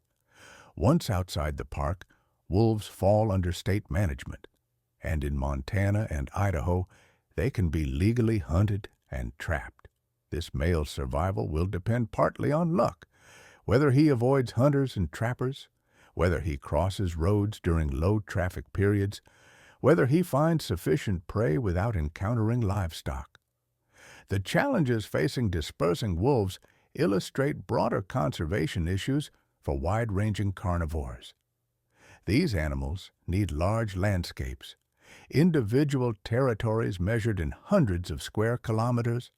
Once outside the park, wolves fall under state management, and in Montana and Idaho, they can be legally hunted and trapped. This male's survival will depend partly on luck, whether he avoids hunters and trappers, whether he crosses roads during low-traffic periods, whether he finds sufficient prey without encountering livestock. The challenges facing dispersing wolves illustrate broader conservation issues for wide-ranging carnivores. These animals need large landscapes, individual territories measured in hundreds of square kilometers,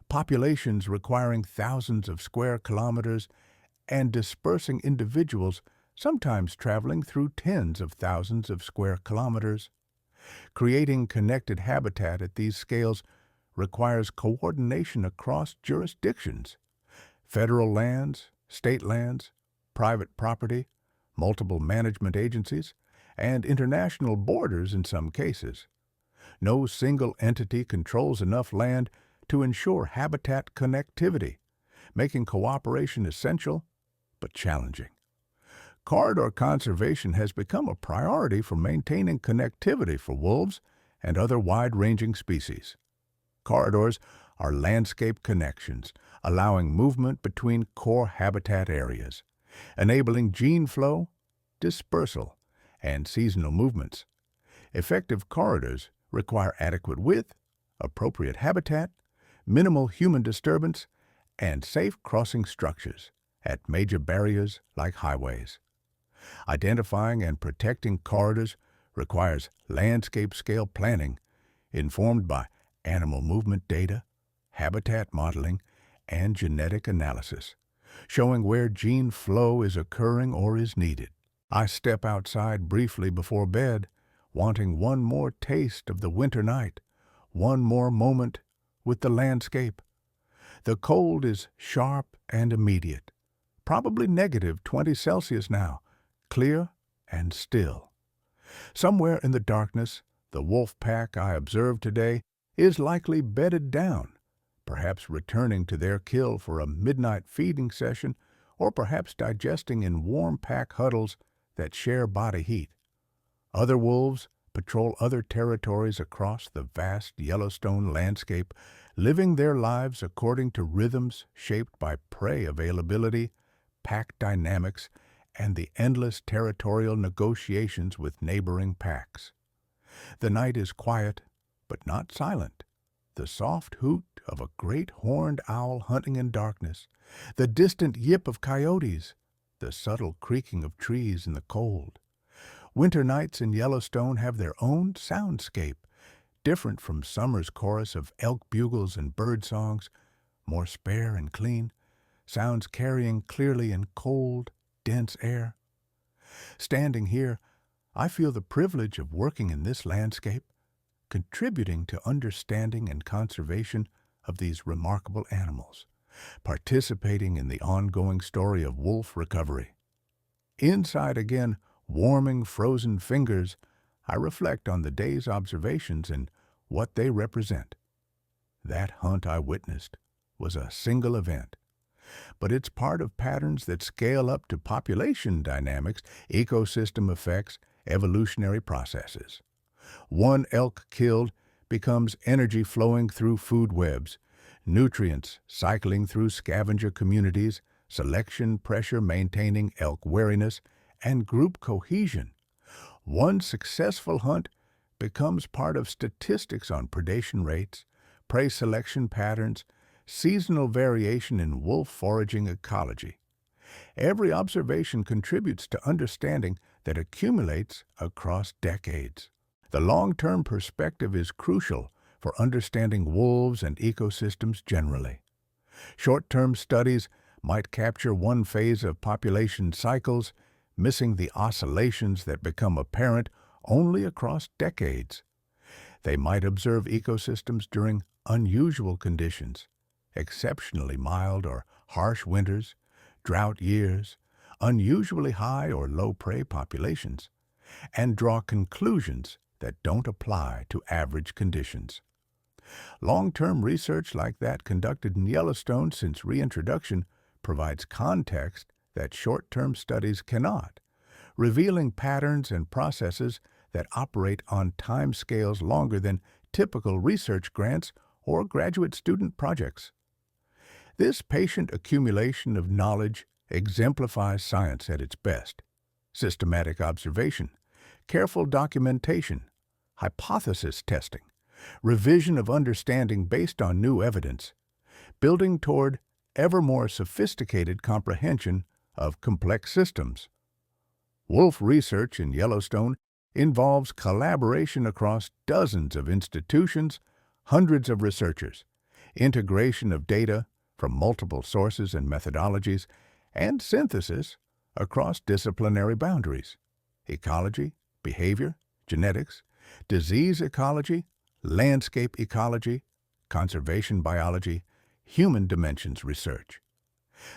populations requiring thousands of square kilometers, and dispersing individuals sometimes traveling through tens of thousands of square kilometers. Creating connected habitat at these scales requires coordination across jurisdictions. Federal lands, state lands, private property, multiple management agencies, and international borders in some cases. No single entity controls enough land to ensure habitat connectivity, making cooperation essential but challenging. Corridor conservation has become a priority for maintaining connectivity for wolves and other wide-ranging species. Corridors are landscape connections, allowing movement between core habitat areas, enabling gene flow, dispersal, and seasonal movements. Effective corridors require adequate width, appropriate habitat, minimal human disturbance, and safe crossing structures at major barriers like highways. Identifying and protecting corridors requires landscape-scale planning informed by animal movement data, habitat modeling, and genetic analysis, showing where gene flow is occurring or is needed. I step outside briefly before bed, wanting one more taste of the winter night, one more moment with the landscape. The cold is sharp and immediate, probably negative 20 Celsius now, clear and still. Somewhere in the darkness, the wolf pack I observed today is likely bedded down, perhaps returning to their kill for a midnight feeding session, or perhaps digesting in warm pack huddles that share body heat. Other wolves patrol other territories across the vast Yellowstone landscape, living their lives according to rhythms shaped by prey availability, pack dynamics, and the endless territorial negotiations with neighboring packs. The night is quiet, but not silent. The soft hoot of a great horned owl hunting in darkness, the distant yip of coyotes, the subtle creaking of trees in the cold. Winter nights in Yellowstone have their own soundscape, different from summer's chorus of elk bugles and bird songs, more spare and clean, sounds carrying clearly in cold, dense air. Standing here, I feel the privilege of working in this landscape, contributing to understanding and conservation of these remarkable animals, participating in the ongoing story of wolf recovery. Inside again, warming frozen fingers, I reflect on the day's observations and what they represent. That hunt I witnessed was a single event, but it's part of patterns that scale up to population dynamics, ecosystem effects, evolutionary processes. One elk killed becomes energy flowing through food webs, nutrients cycling through scavenger communities, selection pressure maintaining elk wariness, and group cohesion. One successful hunt becomes part of statistics on predation rates, prey selection patterns, seasonal variation in wolf foraging ecology. Every observation contributes to understanding that accumulates across decades. The long-term perspective is crucial for understanding wolves and ecosystems generally. Short-term studies might capture one phase of population cycles, missing the oscillations that become apparent only across decades. They might observe ecosystems during unusual conditions, exceptionally mild or harsh winters, drought years, unusually high or low prey populations, and draw conclusions that don't apply to average conditions. Long-term research like that conducted in Yellowstone since reintroduction provides context that short-term studies cannot, revealing patterns and processes that operate on timescales longer than typical research grants or graduate student projects. This patient accumulation of knowledge exemplifies science at its best. Systematic observation, careful documentation, hypothesis testing, revision of understanding based on new evidence, building toward ever more sophisticated comprehension of complex systems. Wolf research in Yellowstone involves collaboration across dozens of institutions, hundreds of researchers, integration of data from multiple sources and methodologies, and synthesis across disciplinary boundaries: ecology, behavior, genetics, disease ecology, landscape ecology, conservation biology, human dimensions research.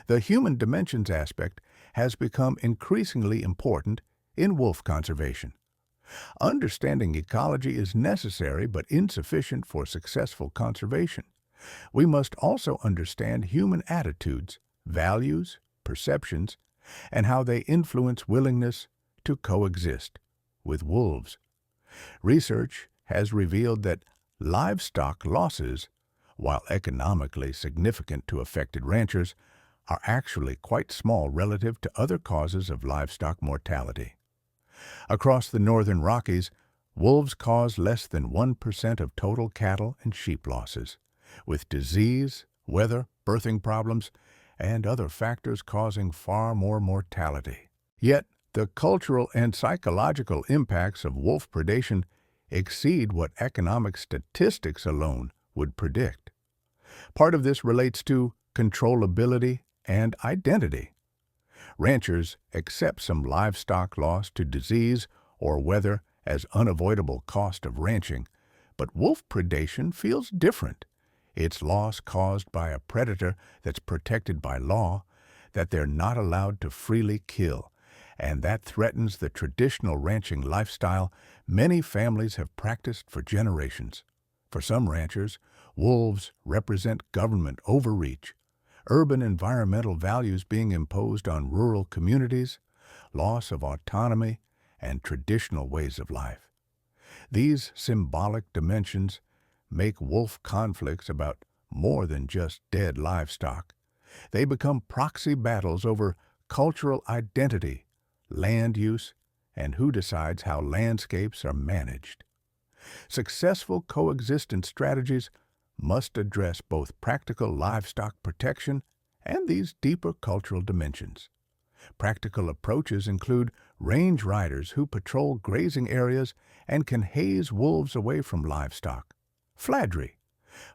The human dimensions aspect has become increasingly important in wolf conservation. Understanding ecology is necessary but insufficient for successful conservation. We must also understand human attitudes, values, perceptions, and how they influence willingness to coexist with wolves. Research has revealed that livestock losses, while economically significant to affected ranchers, are actually quite small relative to other causes of livestock mortality. Across the northern Rockies, wolves cause less than 1% of total cattle and sheep losses, with disease, weather, birthing problems, and other factors causing far more mortality. Yet, the cultural and psychological impacts of wolf predation exceed what economic statistics alone would predict. Part of this relates to controllability and identity. Ranchers accept some livestock loss to disease or weather as unavoidable cost of ranching, but wolf predation feels different. It's loss caused by a predator that's protected by law, that they're not allowed to freely kill, and that threatens the traditional ranching lifestyle many families have practiced for generations. For some ranchers, wolves represent government overreach, urban environmental values being imposed on rural communities, loss of autonomy, and traditional ways of life. These symbolic dimensions make wolf conflicts about more than just dead livestock. They become proxy battles over cultural identity, land use, and who decides how landscapes are managed. Successful coexistence strategies must address both practical livestock protection and these deeper cultural dimensions. Practical approaches include range riders who patrol grazing areas and can haze wolves away from livestock. Fladry,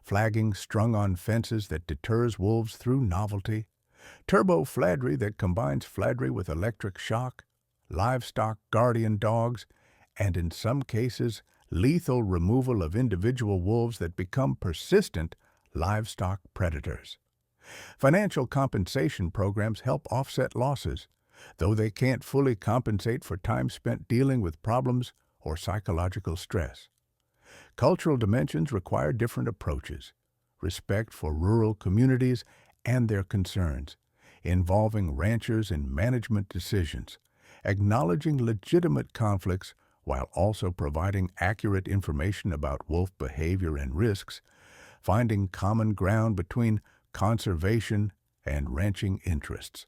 flagging strung on fences that deters wolves through novelty. Turbo fladry that combines fladry with electric shock. Livestock guardian dogs, and in some cases, lethal removal of individual wolves that become persistent livestock predators. Financial compensation programs help offset losses, though they can't fully compensate for time spent dealing with problems or psychological stress. Cultural dimensions require different approaches: respect for rural communities and their concerns, involving ranchers in management decisions, acknowledging legitimate conflicts while also providing accurate information about wolf behavior and risks, finding common ground between conservation and ranching interests.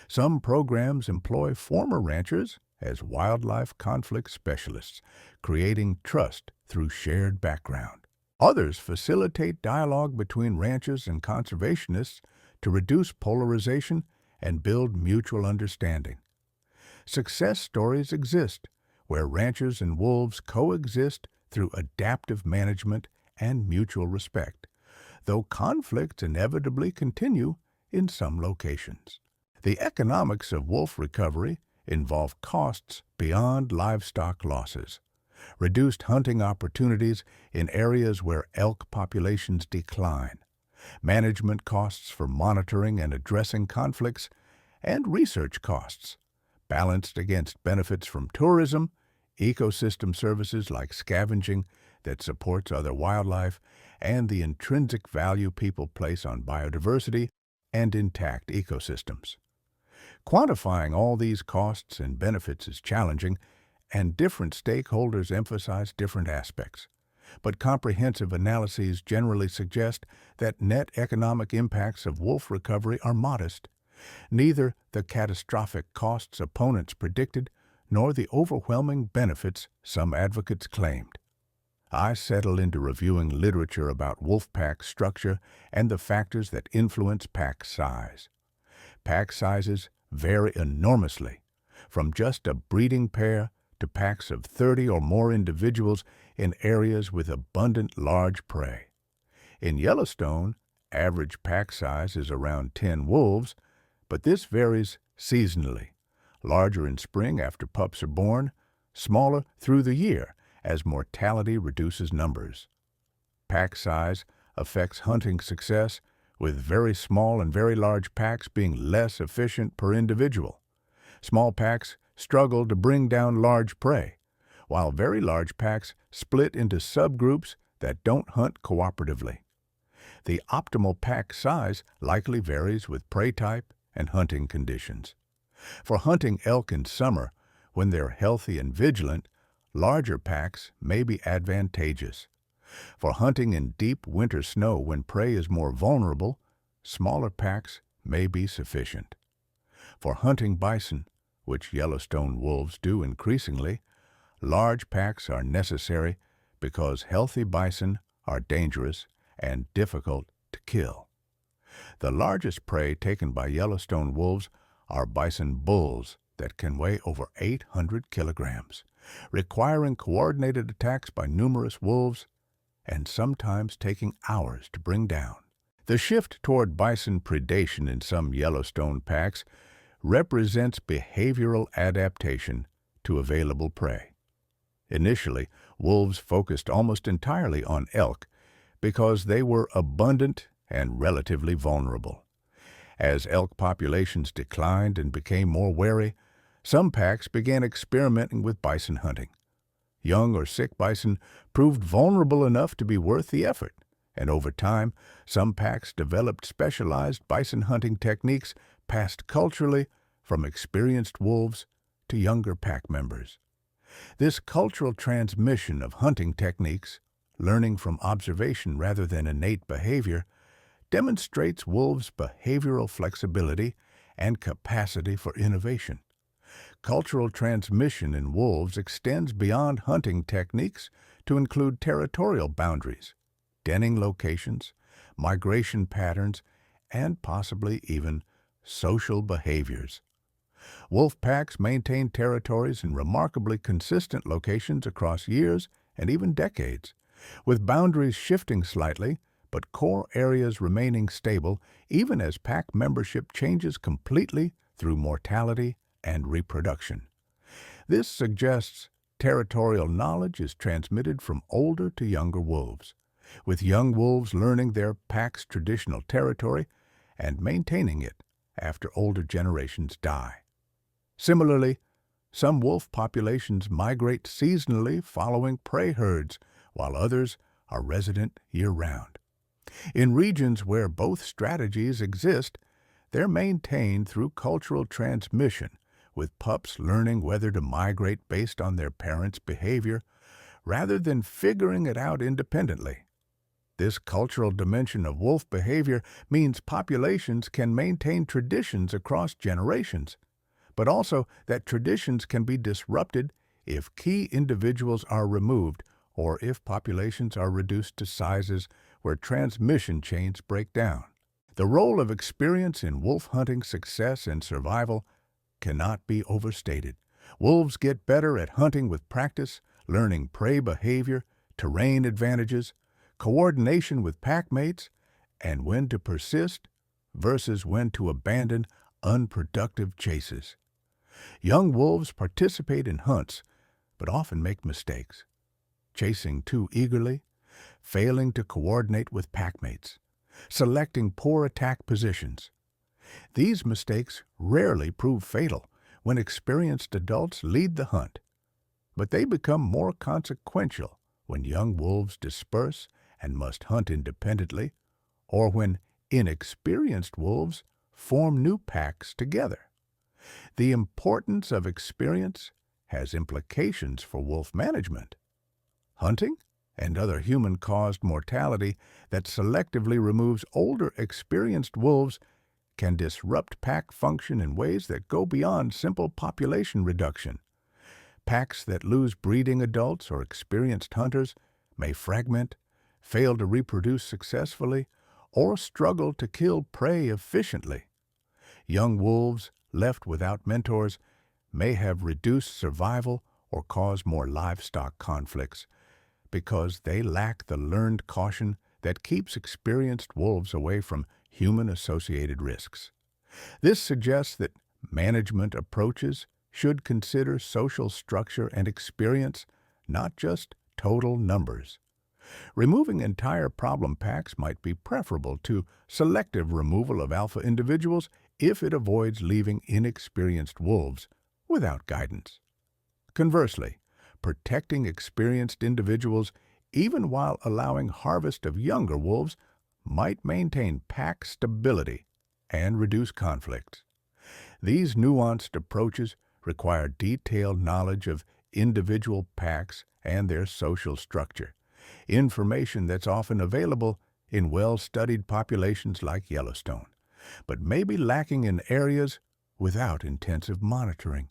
Some programs employ former ranchers as wildlife conflict specialists, creating trust through shared background. Others facilitate dialogue between ranchers and conservationists to reduce polarization and build mutual understanding. Success stories exist where ranchers and wolves coexist through adaptive management and mutual respect, though conflicts inevitably continue in some locations. The economics of wolf recovery involve costs beyond livestock losses, reduced hunting opportunities in areas where elk populations decline, management costs for monitoring and addressing conflicts, and research costs, balanced against benefits from tourism, ecosystem services like scavenging that supports other wildlife, and the intrinsic value people place on biodiversity and intact ecosystems. Quantifying all these costs and benefits is challenging, and different stakeholders emphasize different aspects. But comprehensive analyses generally suggest that net economic impacts of wolf recovery are modest. Neither the catastrophic costs opponents predicted nor the overwhelming benefits some advocates claimed. I settle into reviewing literature about wolf pack structure and the factors that influence pack size. Pack sizes vary enormously, from just a breeding pair to packs of 30 or more individuals in areas with abundant large prey. In Yellowstone, average pack size is around 10 wolves, but this varies seasonally, larger in spring after pups are born, smaller through the year as mortality reduces numbers. Pack size affects hunting success, with very small and very large packs being less efficient per individual. Small packs struggle to bring down large prey, while very large packs split into subgroups that don't hunt cooperatively. The optimal pack size likely varies with prey type and hunting conditions. For hunting elk in summer, when they're healthy and vigilant, larger packs may be advantageous. For hunting in deep winter snow when prey is more vulnerable, smaller packs may be sufficient. For hunting bison, which Yellowstone wolves do increasingly, large packs are necessary because healthy bison are dangerous and difficult to kill. The largest prey taken by Yellowstone wolves are bison bulls that can weigh over 800 kilograms, requiring coordinated attacks by numerous wolves and sometimes taking hours to bring down. The shift toward bison predation in some Yellowstone packs represents behavioral adaptation to available prey. Initially, wolves focused almost entirely on elk because they were abundant and relatively vulnerable. As elk populations declined and became more wary, some packs began experimenting with bison hunting. Young or sick bison proved vulnerable enough to be worth the effort, and over time, some packs developed specialized bison hunting techniques passed culturally from experienced wolves to younger pack members. This cultural transmission of hunting techniques, learning from observation rather than innate behavior, demonstrates wolves' behavioral flexibility and capacity for innovation. Cultural transmission in wolves extends beyond hunting techniques to include territorial boundaries, denning locations, migration patterns, and possibly even social behaviors. Wolf packs maintain territories in remarkably consistent locations across years and even decades, with boundaries shifting slightly but core areas remaining stable even as pack membership changes completely through mortality and reproduction. This suggests territorial knowledge is transmitted from older to younger wolves, with young wolves learning their pack's traditional territory and maintaining it after older generations die. Similarly, some wolf populations migrate seasonally following prey herds, while others are resident year-round. In regions where both strategies exist, they're maintained through cultural transmission, with pups learning whether to migrate based on their parents' behavior rather than figuring it out independently. This cultural dimension of wolf behavior means populations can maintain traditions across generations, but also that traditions can be disrupted if key individuals are removed or if populations are reduced to sizes where transmission chains break down. The role of experience in wolf hunting success and survival cannot be overstated. Wolves get better at hunting with practice, learning prey behavior, terrain advantages, coordination with pack mates, and when to persist versus when to abandon unproductive chases. Young wolves participate in hunts, but often make mistakes, chasing too eagerly, failing to coordinate with pack mates, selecting poor attack positions. These mistakes rarely prove fatal when experienced adults lead the hunt, but they become more consequential when young wolves disperse and must hunt independently, or when inexperienced wolves form new packs together. The importance of experience has implications for wolf management. Hunting and other human-caused mortality that selectively removes older, experienced wolves can disrupt pack function in ways that go beyond simple population reduction. Packs that lose breeding adults or experienced hunters may fragment, fail to reproduce successfully, or struggle to kill prey efficiently. Young wolves left without mentors may have reduced survival or cause more livestock conflicts because they lack the learned caution that keeps experienced wolves away from human-associated risks. This suggests that management approaches should consider social structure and experience, not just total numbers. Removing entire problem packs might be preferable to selective removal of alpha individuals if it avoids leaving inexperienced wolves without guidance. Conversely, protecting experienced individuals even while allowing harvest of younger wolves might maintain pack stability and reduce conflicts. These nuanced approaches require detailed knowledge of individual packs and their social structure, information that's often available in well-studied populations like Yellowstone, but may be lacking in areas without intensive monitoring.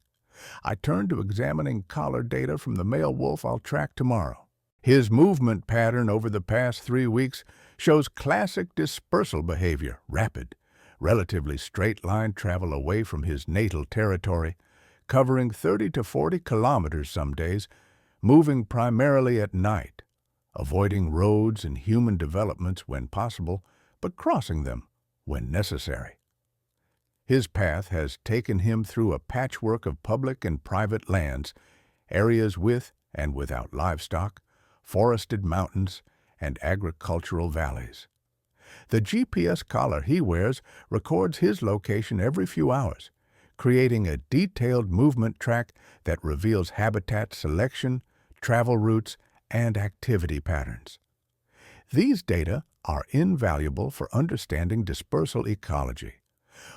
I turn to examining collar data from the male wolf I'll track tomorrow. His movement pattern over the past 3 weeks shows classic dispersal behavior, rapid, relatively straight-line travel away from his natal territory, covering 30 to 40 kilometers some days, moving primarily at night, avoiding roads and human developments when possible, but crossing them when necessary. His path has taken him through a patchwork of public and private lands, areas with and without livestock, forested mountains, and agricultural valleys. The GPS collar he wears records his location every few hours, creating a detailed movement track that reveals habitat selection, travel routes, and activity patterns. These data are invaluable for understanding dispersal ecology.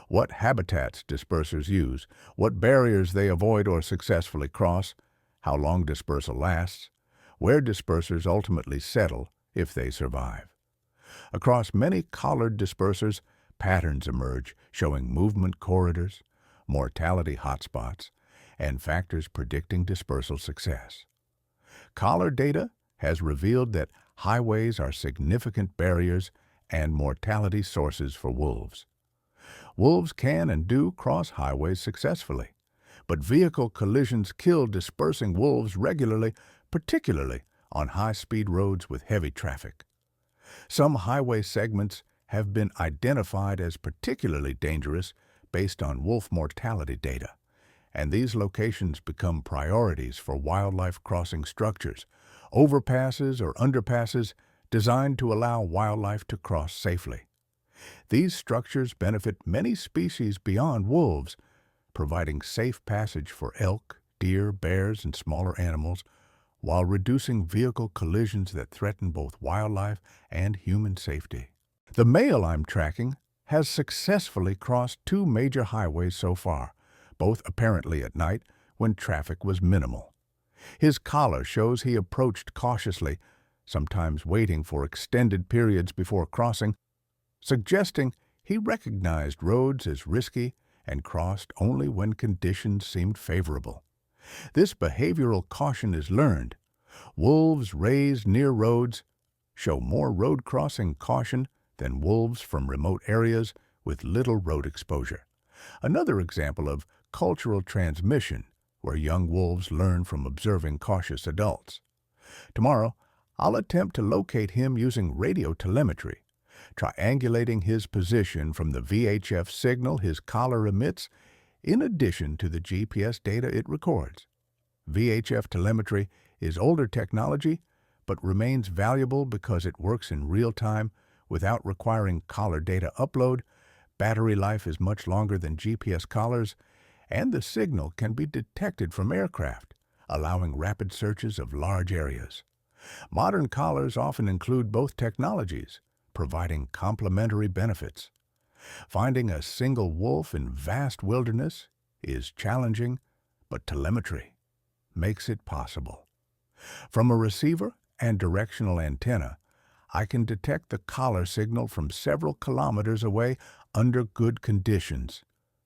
What habitats dispersers use, what barriers they avoid or successfully cross, how long dispersal lasts, where dispersers ultimately settle if they survive. Across many collared dispersers, patterns emerge showing movement corridors, mortality hotspots, and factors predicting dispersal success. Collar data has revealed that highways are significant barriers and mortality sources for wolves. Wolves can and do cross highways successfully, but vehicle collisions kill dispersing wolves regularly, particularly on high-speed roads with heavy traffic. Some highway segments have been identified as particularly dangerous based on wolf mortality data, and these locations become priorities for wildlife crossing structures, overpasses or underpasses designed to allow wildlife to cross safely. These structures benefit many species beyond wolves, providing safe passage for elk, deer, bears, and smaller animals, while reducing vehicle collisions that threaten both wildlife and human safety. The male I'm tracking has successfully crossed 2 major highways so far, both apparently at night when traffic was minimal. His collar shows he approached cautiously, sometimes waiting for extended periods before crossing, suggesting he recognized roads as risky and crossed only when conditions seemed favorable. This behavioral caution is learned. Wolves raised near roads show more road crossing caution than wolves from remote areas with little road exposure. Another example of cultural transmission where young wolves learn from observing cautious adults. Tomorrow, I'll attempt to locate him using radio telemetry, triangulating his position from the VHF signal his collar emits in addition to the GPS data it records. VHF telemetry is older technology, but remains valuable because it works in real time without requiring collar data upload. Battery life is much longer than GPS collars, and the signal can be detected from aircraft, allowing rapid searches of large areas. Modern collars often include both technologies, providing complementary benefits. Finding a single wolf in vast wilderness is challenging, but telemetry makes it possible. From a receiver and directional antenna, I can detect the collar signal from several kilometers away under good conditions,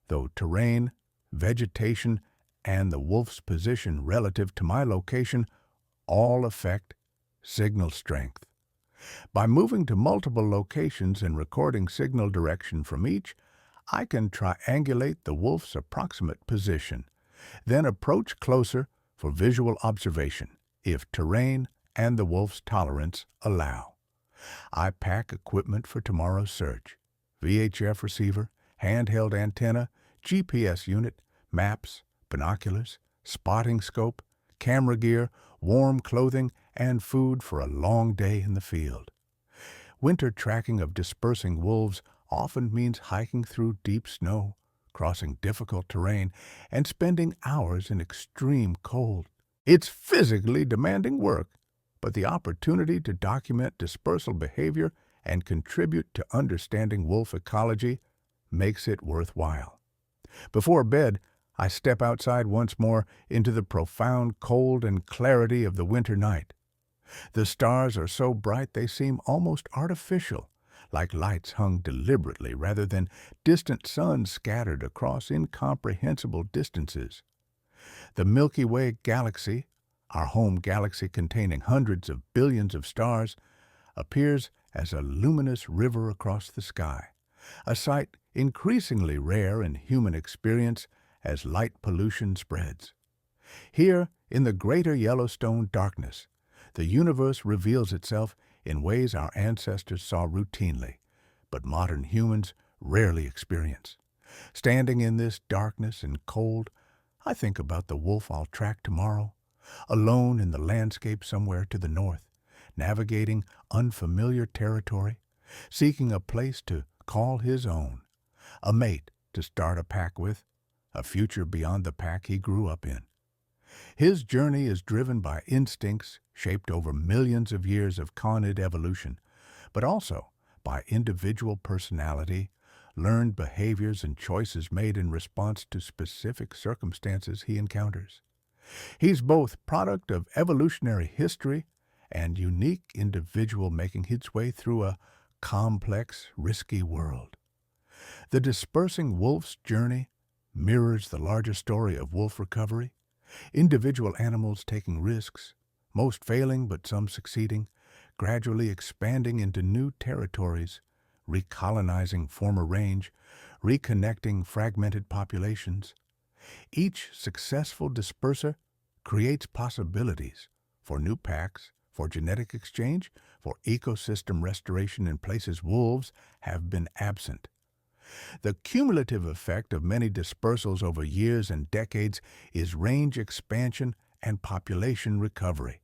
though terrain, vegetation, and the wolf's position relative to my location all affect signal strength. By moving to multiple locations and recording signal direction from each, I can triangulate the wolf's approximate position, then approach closer for visual observation if terrain and the wolf's tolerance allow. I pack equipment for tomorrow's search: VHF receiver, handheld antenna, GPS unit, maps, binoculars, spotting scope, camera gear, warm clothing, and food for a long day in the field. Winter tracking of dispersing wolves often means hiking through deep snow, crossing difficult terrain, and spending hours in extreme cold. It's physically demanding work, but the opportunity to document dispersal behavior and contribute to understanding wolf ecology makes it worthwhile. Before bed, I step outside once more into the profound cold and clarity of the winter night. The stars are so bright they seem almost artificial, like lights hung deliberately rather than distant suns scattered across incomprehensible distances. The Milky Way galaxy, our home galaxy containing hundreds of billions of stars, appears as a luminous river across the sky, a sight increasingly rare in human experience as light pollution spreads. Here, in the greater Yellowstone darkness, the universe reveals itself in ways our ancestors saw routinely, but modern humans rarely experience. Standing in this darkness and cold, I think about the wolf I'll track tomorrow, alone in the landscape somewhere to the north, navigating unfamiliar territory, seeking a place to call his own, a mate to start a pack with, a future beyond the pack he grew up in. His journey is driven by instincts shaped over millions of years of conid evolution, but also by individual personality, learned behaviors, and choices made in response to specific circumstances he encounters. He's both product of evolutionary history and unique individual making his way through a complex, risky world. The dispersing wolf's journey mirrors the larger story of wolf recovery, individual animals taking risks, most failing but some succeeding, gradually expanding into new territories, recolonizing former range, reconnecting fragmented populations. Each successful disperser creates possibilities for new packs, for genetic exchange, for ecosystem restoration in places wolves have been absent. The cumulative effect of many dispersals over years and decades is range expansion and population recovery.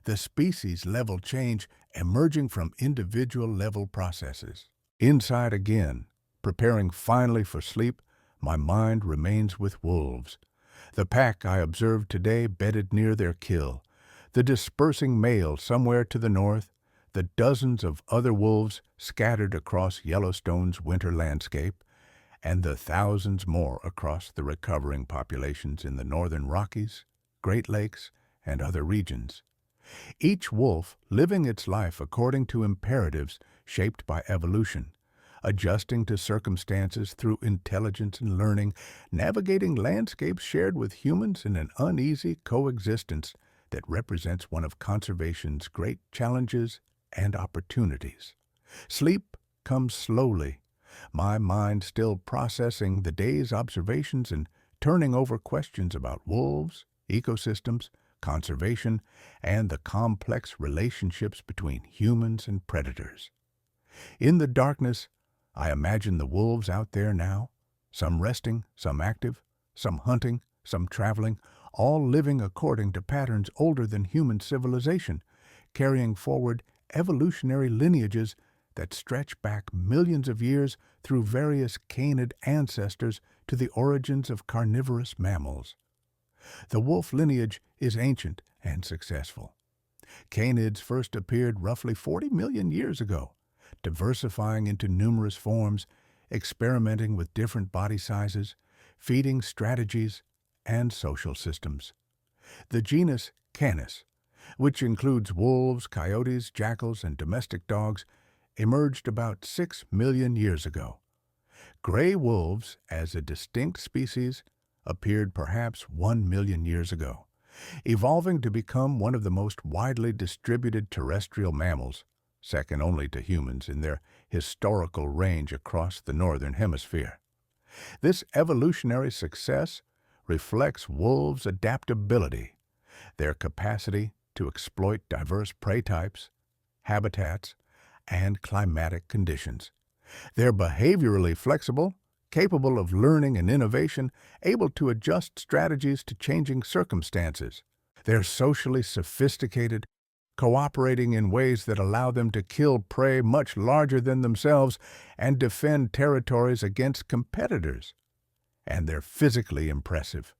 The species-level change emerging from individual-level processes. Inside again, preparing finally for sleep, my mind remains with wolves. The pack I observed today bedded near their kill, the dispersing male somewhere to the north, the dozens of other wolves scattered across Yellowstone's winter landscape, and the thousands more across the recovering populations in the northern Rockies, Great Lakes, and other regions. Each wolf living its life according to imperatives shaped by evolution, adjusting to circumstances through intelligence and learning, navigating landscapes shared with humans in an uneasy coexistence that represents one of conservation's great challenges and opportunities. Sleep comes slowly, my mind still processing the day's observations and turning over questions about wolves, ecosystems, conservation, and the complex relationships between humans and predators. In the darkness, I imagine the wolves out there now, some resting, some active, some hunting, some traveling, all living according to patterns older than human civilization, carrying forward evolutionary lineages that stretch back millions of years through various canid ancestors to the origins of carnivorous mammals. The wolf lineage is ancient and successful. Canids first appeared roughly 40 million years ago, diversifying into numerous forms, experimenting with different body sizes, feeding strategies, and social systems. The genus Canis, which includes wolves, coyotes, jackals, and domestic dogs, emerged about 6 million years ago. Gray wolves, as a distinct species, appeared perhaps 1 million years ago, evolving to become one of the most widely distributed terrestrial mammals, second only to humans in their historical range across the northern hemisphere. This evolutionary success reflects wolves' adaptability, their capacity to exploit diverse prey types, habitats, and climatic conditions. They're behaviorally flexible, capable of learning and innovation, able to adjust strategies to changing circumstances. They're socially sophisticated, cooperating in ways that allow them to kill prey much larger than themselves and defend territories against competitors. And they're physically impressive.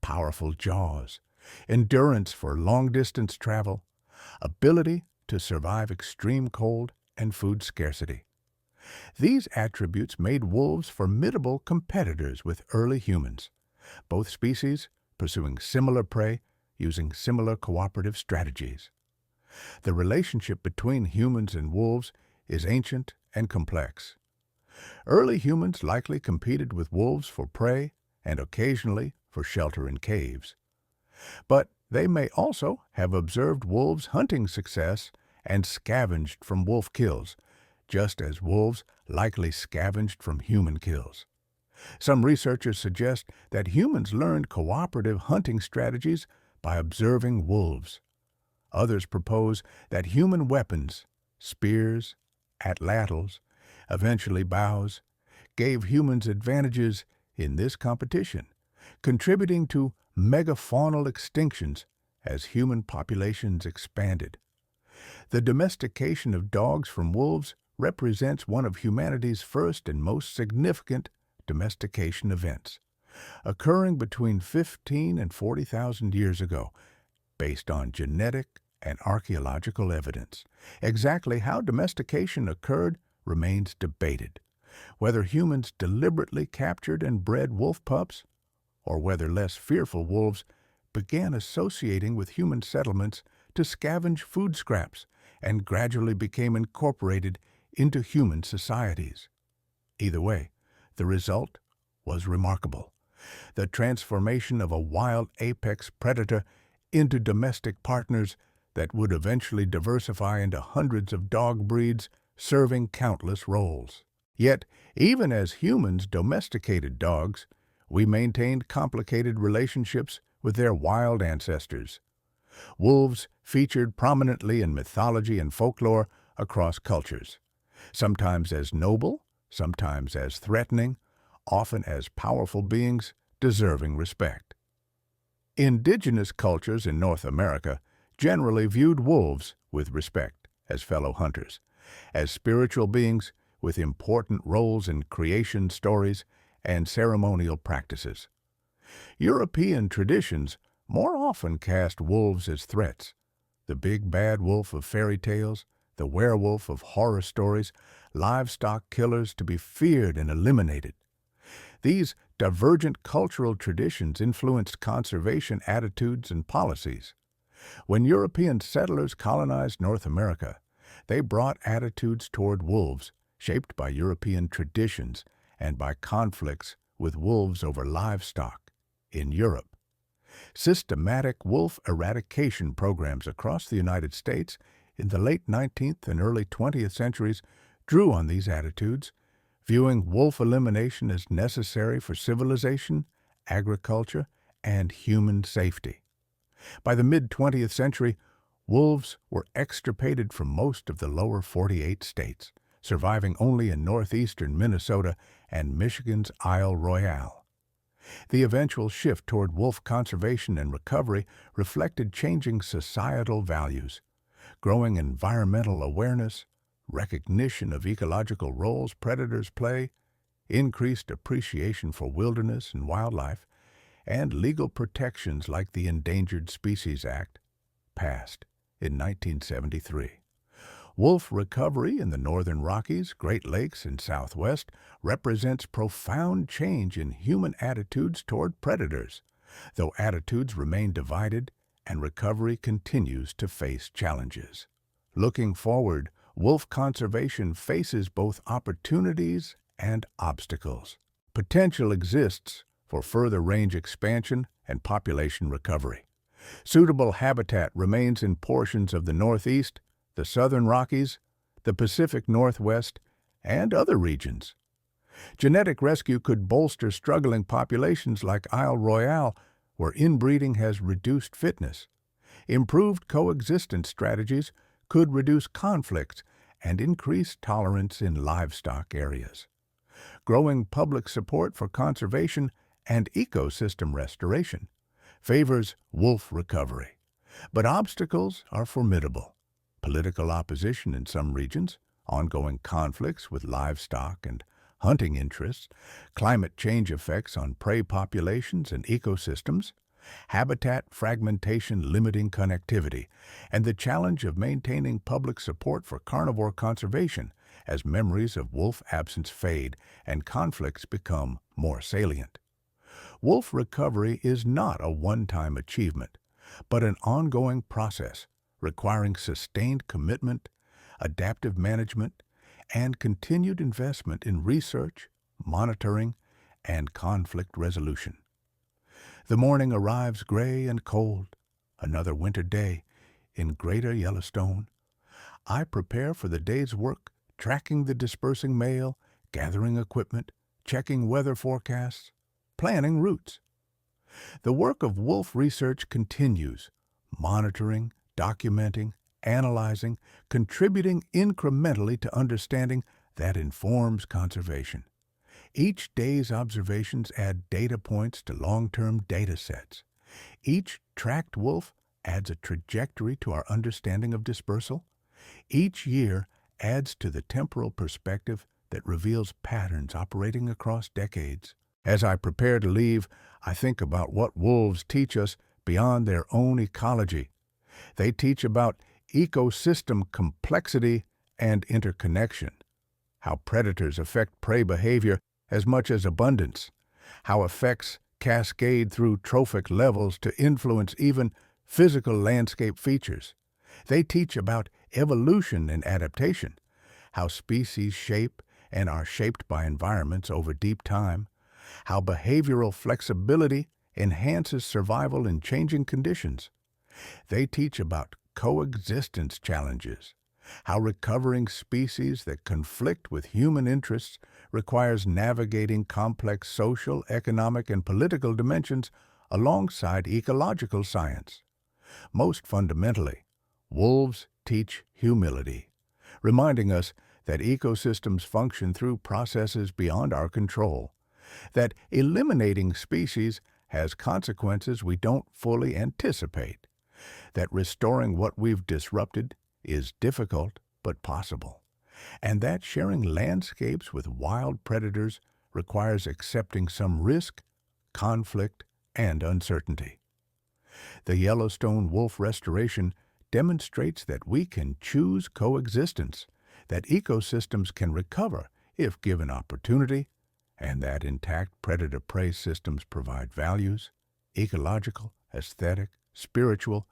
Powerful jaws, endurance for long-distance travel, ability to survive extreme cold and food scarcity. These attributes made wolves formidable competitors with early humans, both species pursuing similar prey using similar cooperative strategies. The relationship between humans and wolves is ancient and complex. Early humans likely competed with wolves for prey and occasionally for shelter in caves. But they may also have observed wolves' hunting success and scavenged from wolf kills, just as wolves likely scavenged from human kills. Some researchers suggest that humans learned cooperative hunting strategies by observing wolves. Others propose that human weapons, spears, atlatls, eventually bows, gave humans advantages in this competition, contributing to megafaunal extinctions as human populations expanded. The domestication of dogs from wolves represents one of humanity's first and most significant domestication events, occurring between 15 and 40,000 years ago, based on genetic and archaeological evidence. Exactly how domestication occurred remains debated, whether humans deliberately captured and bred wolf pups, or whether less fearful wolves began associating with human settlements to scavenge food scraps and gradually became incorporated into human societies. Either way, the result was remarkable. The transformation of a wild apex predator into domestic partners that would eventually diversify into hundreds of dog breeds serving countless roles. Yet, even as humans domesticated dogs, we maintained complicated relationships with their wild ancestors. Wolves featured prominently in mythology and folklore across cultures, sometimes as noble, sometimes as threatening, often as powerful beings deserving respect. Indigenous cultures in North America generally viewed wolves with respect as fellow hunters, as spiritual beings with important roles in creation stories and ceremonial practices. European traditions more often cast wolves as threats, the big bad wolf of fairy tales, the werewolf of horror stories, livestock killers to be feared and eliminated. These divergent cultural traditions influenced conservation attitudes and policies. When European settlers colonized North America, they brought attitudes toward wolves shaped by European traditions and by conflicts with wolves over livestock in Europe. Systematic wolf eradication programs across the United States in the late 19th and early 20th centuries drew on these attitudes, viewing wolf elimination as necessary for civilization, agriculture, and human safety. By the mid-20th century, wolves were extirpated from most of the lower 48 states, surviving only in northeastern Minnesota and Michigan's Isle Royale. The eventual shift toward wolf conservation and recovery reflected changing societal values, growing environmental awareness, recognition of ecological roles predators play, increased appreciation for wilderness and wildlife, and legal protections like the Endangered Species Act, passed in 1973. Wolf recovery in the northern Rockies, Great Lakes, and Southwest represents profound change in human attitudes toward predators, though attitudes remain divided and recovery continues to face challenges. Looking forward, wolf conservation faces both opportunities and obstacles. Potential exists for further range expansion and population recovery. Suitable habitat remains in portions of the Northeast, the Southern Rockies, the Pacific Northwest, and other regions. Genetic rescue could bolster struggling populations like Isle Royale, where inbreeding has reduced fitness. Improved coexistence strategies could reduce conflicts and increase tolerance in livestock areas. Growing public support for conservation and ecosystem restoration favors wolf recovery. But obstacles are formidable. Political opposition in some regions, ongoing conflicts with livestock and hunting interests, climate change effects on prey populations and ecosystems, habitat fragmentation limiting connectivity, and the challenge of maintaining public support for carnivore conservation as memories of wolf absence fade and conflicts become more salient. Wolf recovery is not a one-time achievement, but an ongoing process requiring sustained commitment, adaptive management, and continued investment in research, monitoring, and conflict resolution. The morning arrives gray and cold, another winter day in greater Yellowstone. I prepare for the day's work, tracking the dispersing mail, gathering equipment, checking weather forecasts, planning routes. The work of wolf research continues, monitoring, documenting, analyzing, contributing incrementally to understanding that informs conservation. Each day's observations add data points to long-term data sets. Each tracked wolf adds a trajectory to our understanding of dispersal. Each year adds to the temporal perspective that reveals patterns operating across decades. As I prepare to leave, I think about what wolves teach us beyond their own ecology. They teach about ecosystem complexity and interconnection, how predators affect prey behavior as much as abundance, how effects cascade through trophic levels to influence even physical landscape features. They teach about evolution and adaptation, how species shape and are shaped by environments over deep time, how behavioral flexibility enhances survival in changing conditions. They teach about coexistence challenges, how recovering species that conflict with human interests requires navigating complex social, economic, and political dimensions alongside ecological science. Most fundamentally, wolves teach humility, reminding us that ecosystems function through processes beyond our control, that eliminating species has consequences we don't fully anticipate, that restoring what we've disrupted is difficult but possible, and that sharing landscapes with wild predators requires accepting some risk, conflict, and uncertainty. The Yellowstone wolf restoration demonstrates that we can choose coexistence, that ecosystems can recover if given opportunity, and that intact predator-prey systems provide values, ecological, aesthetic, spiritual,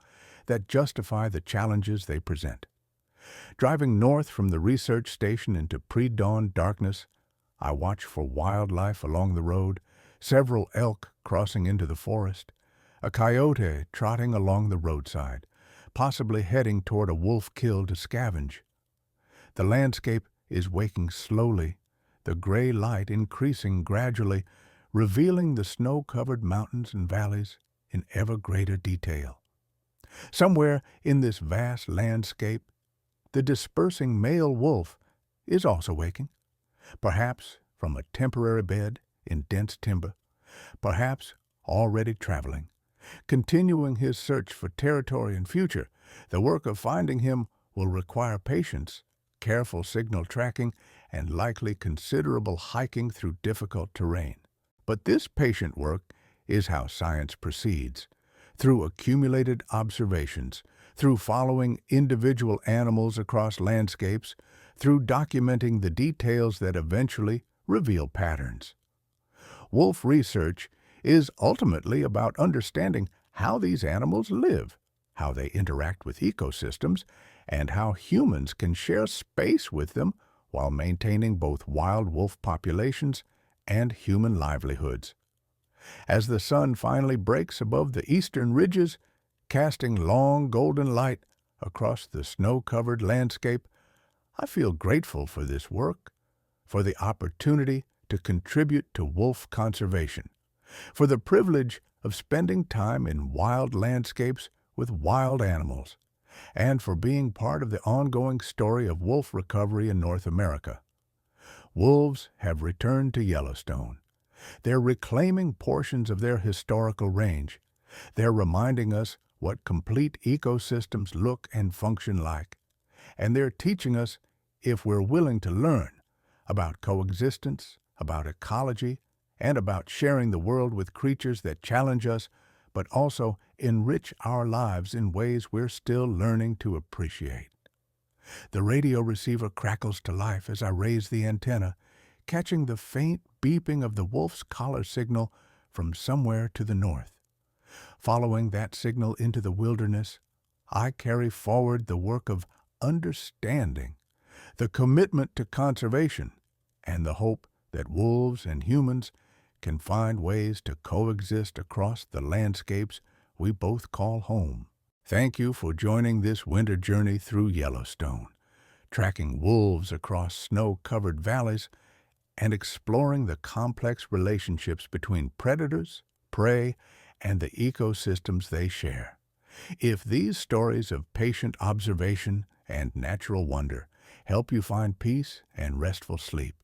that justify the challenges they present. Driving north from the research station into pre-dawn darkness, I watch for wildlife along the road, several elk crossing into the forest, a coyote trotting along the roadside, possibly heading toward a wolf kill to scavenge. The landscape is waking slowly, the gray light increasing gradually, revealing the snow-covered mountains and valleys in ever greater detail. Somewhere in this vast landscape, the dispersing male wolf is also waking, perhaps from a temporary bed in dense timber, perhaps already traveling, continuing his search for territory and future. The work of finding him will require patience, careful signal tracking, and likely considerable hiking through difficult terrain. But this patient work is how science proceeds, through accumulated observations, through following individual animals across landscapes, through documenting the details that eventually reveal patterns. Wolf research is ultimately about understanding how these animals live, how they interact with ecosystems, and how humans can share space with them while maintaining both wild wolf populations and human livelihoods. As the sun finally breaks above the eastern ridges, casting long golden light across the snow-covered landscape, I feel grateful for this work, for the opportunity to contribute to wolf conservation, for the privilege of spending time in wild landscapes with wild animals, and for being part of the ongoing story of wolf recovery in North America. Wolves have returned to Yellowstone. They're reclaiming portions of their historical range. They're reminding us what complete ecosystems look and function like. And they're teaching us, if we're willing to learn, about coexistence, about ecology, and about sharing the world with creatures that challenge us, but also enrich our lives in ways we're still learning to appreciate. The radio receiver crackles to life as I raise the antenna, catching the faint beeping of the wolf's collar signal from somewhere to the north. Following that signal into the wilderness, I carry forward the work of understanding, the commitment to conservation, and the hope that wolves and humans can find ways to coexist across the landscapes we both call home. Thank you for joining this winter journey through Yellowstone, tracking wolves across snow-covered valleys and exploring the complex relationships between predators, prey, and the ecosystems they share. If these stories of patient observation and natural wonder help you find peace and restful sleep,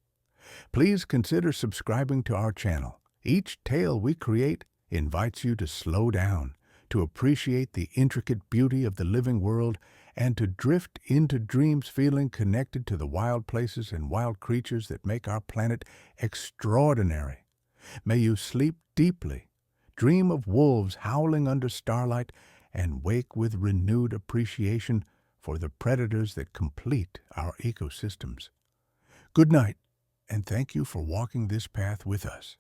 please consider subscribing to our channel. Each tale we create invites you to slow down, to appreciate the intricate beauty of the living world, and to drift into dreams feeling connected to the wild places and wild creatures that make our planet extraordinary. May you sleep deeply, dream of wolves howling under starlight, and wake with renewed appreciation for the predators that complete our ecosystems. Good night, and thank you for walking this path with us.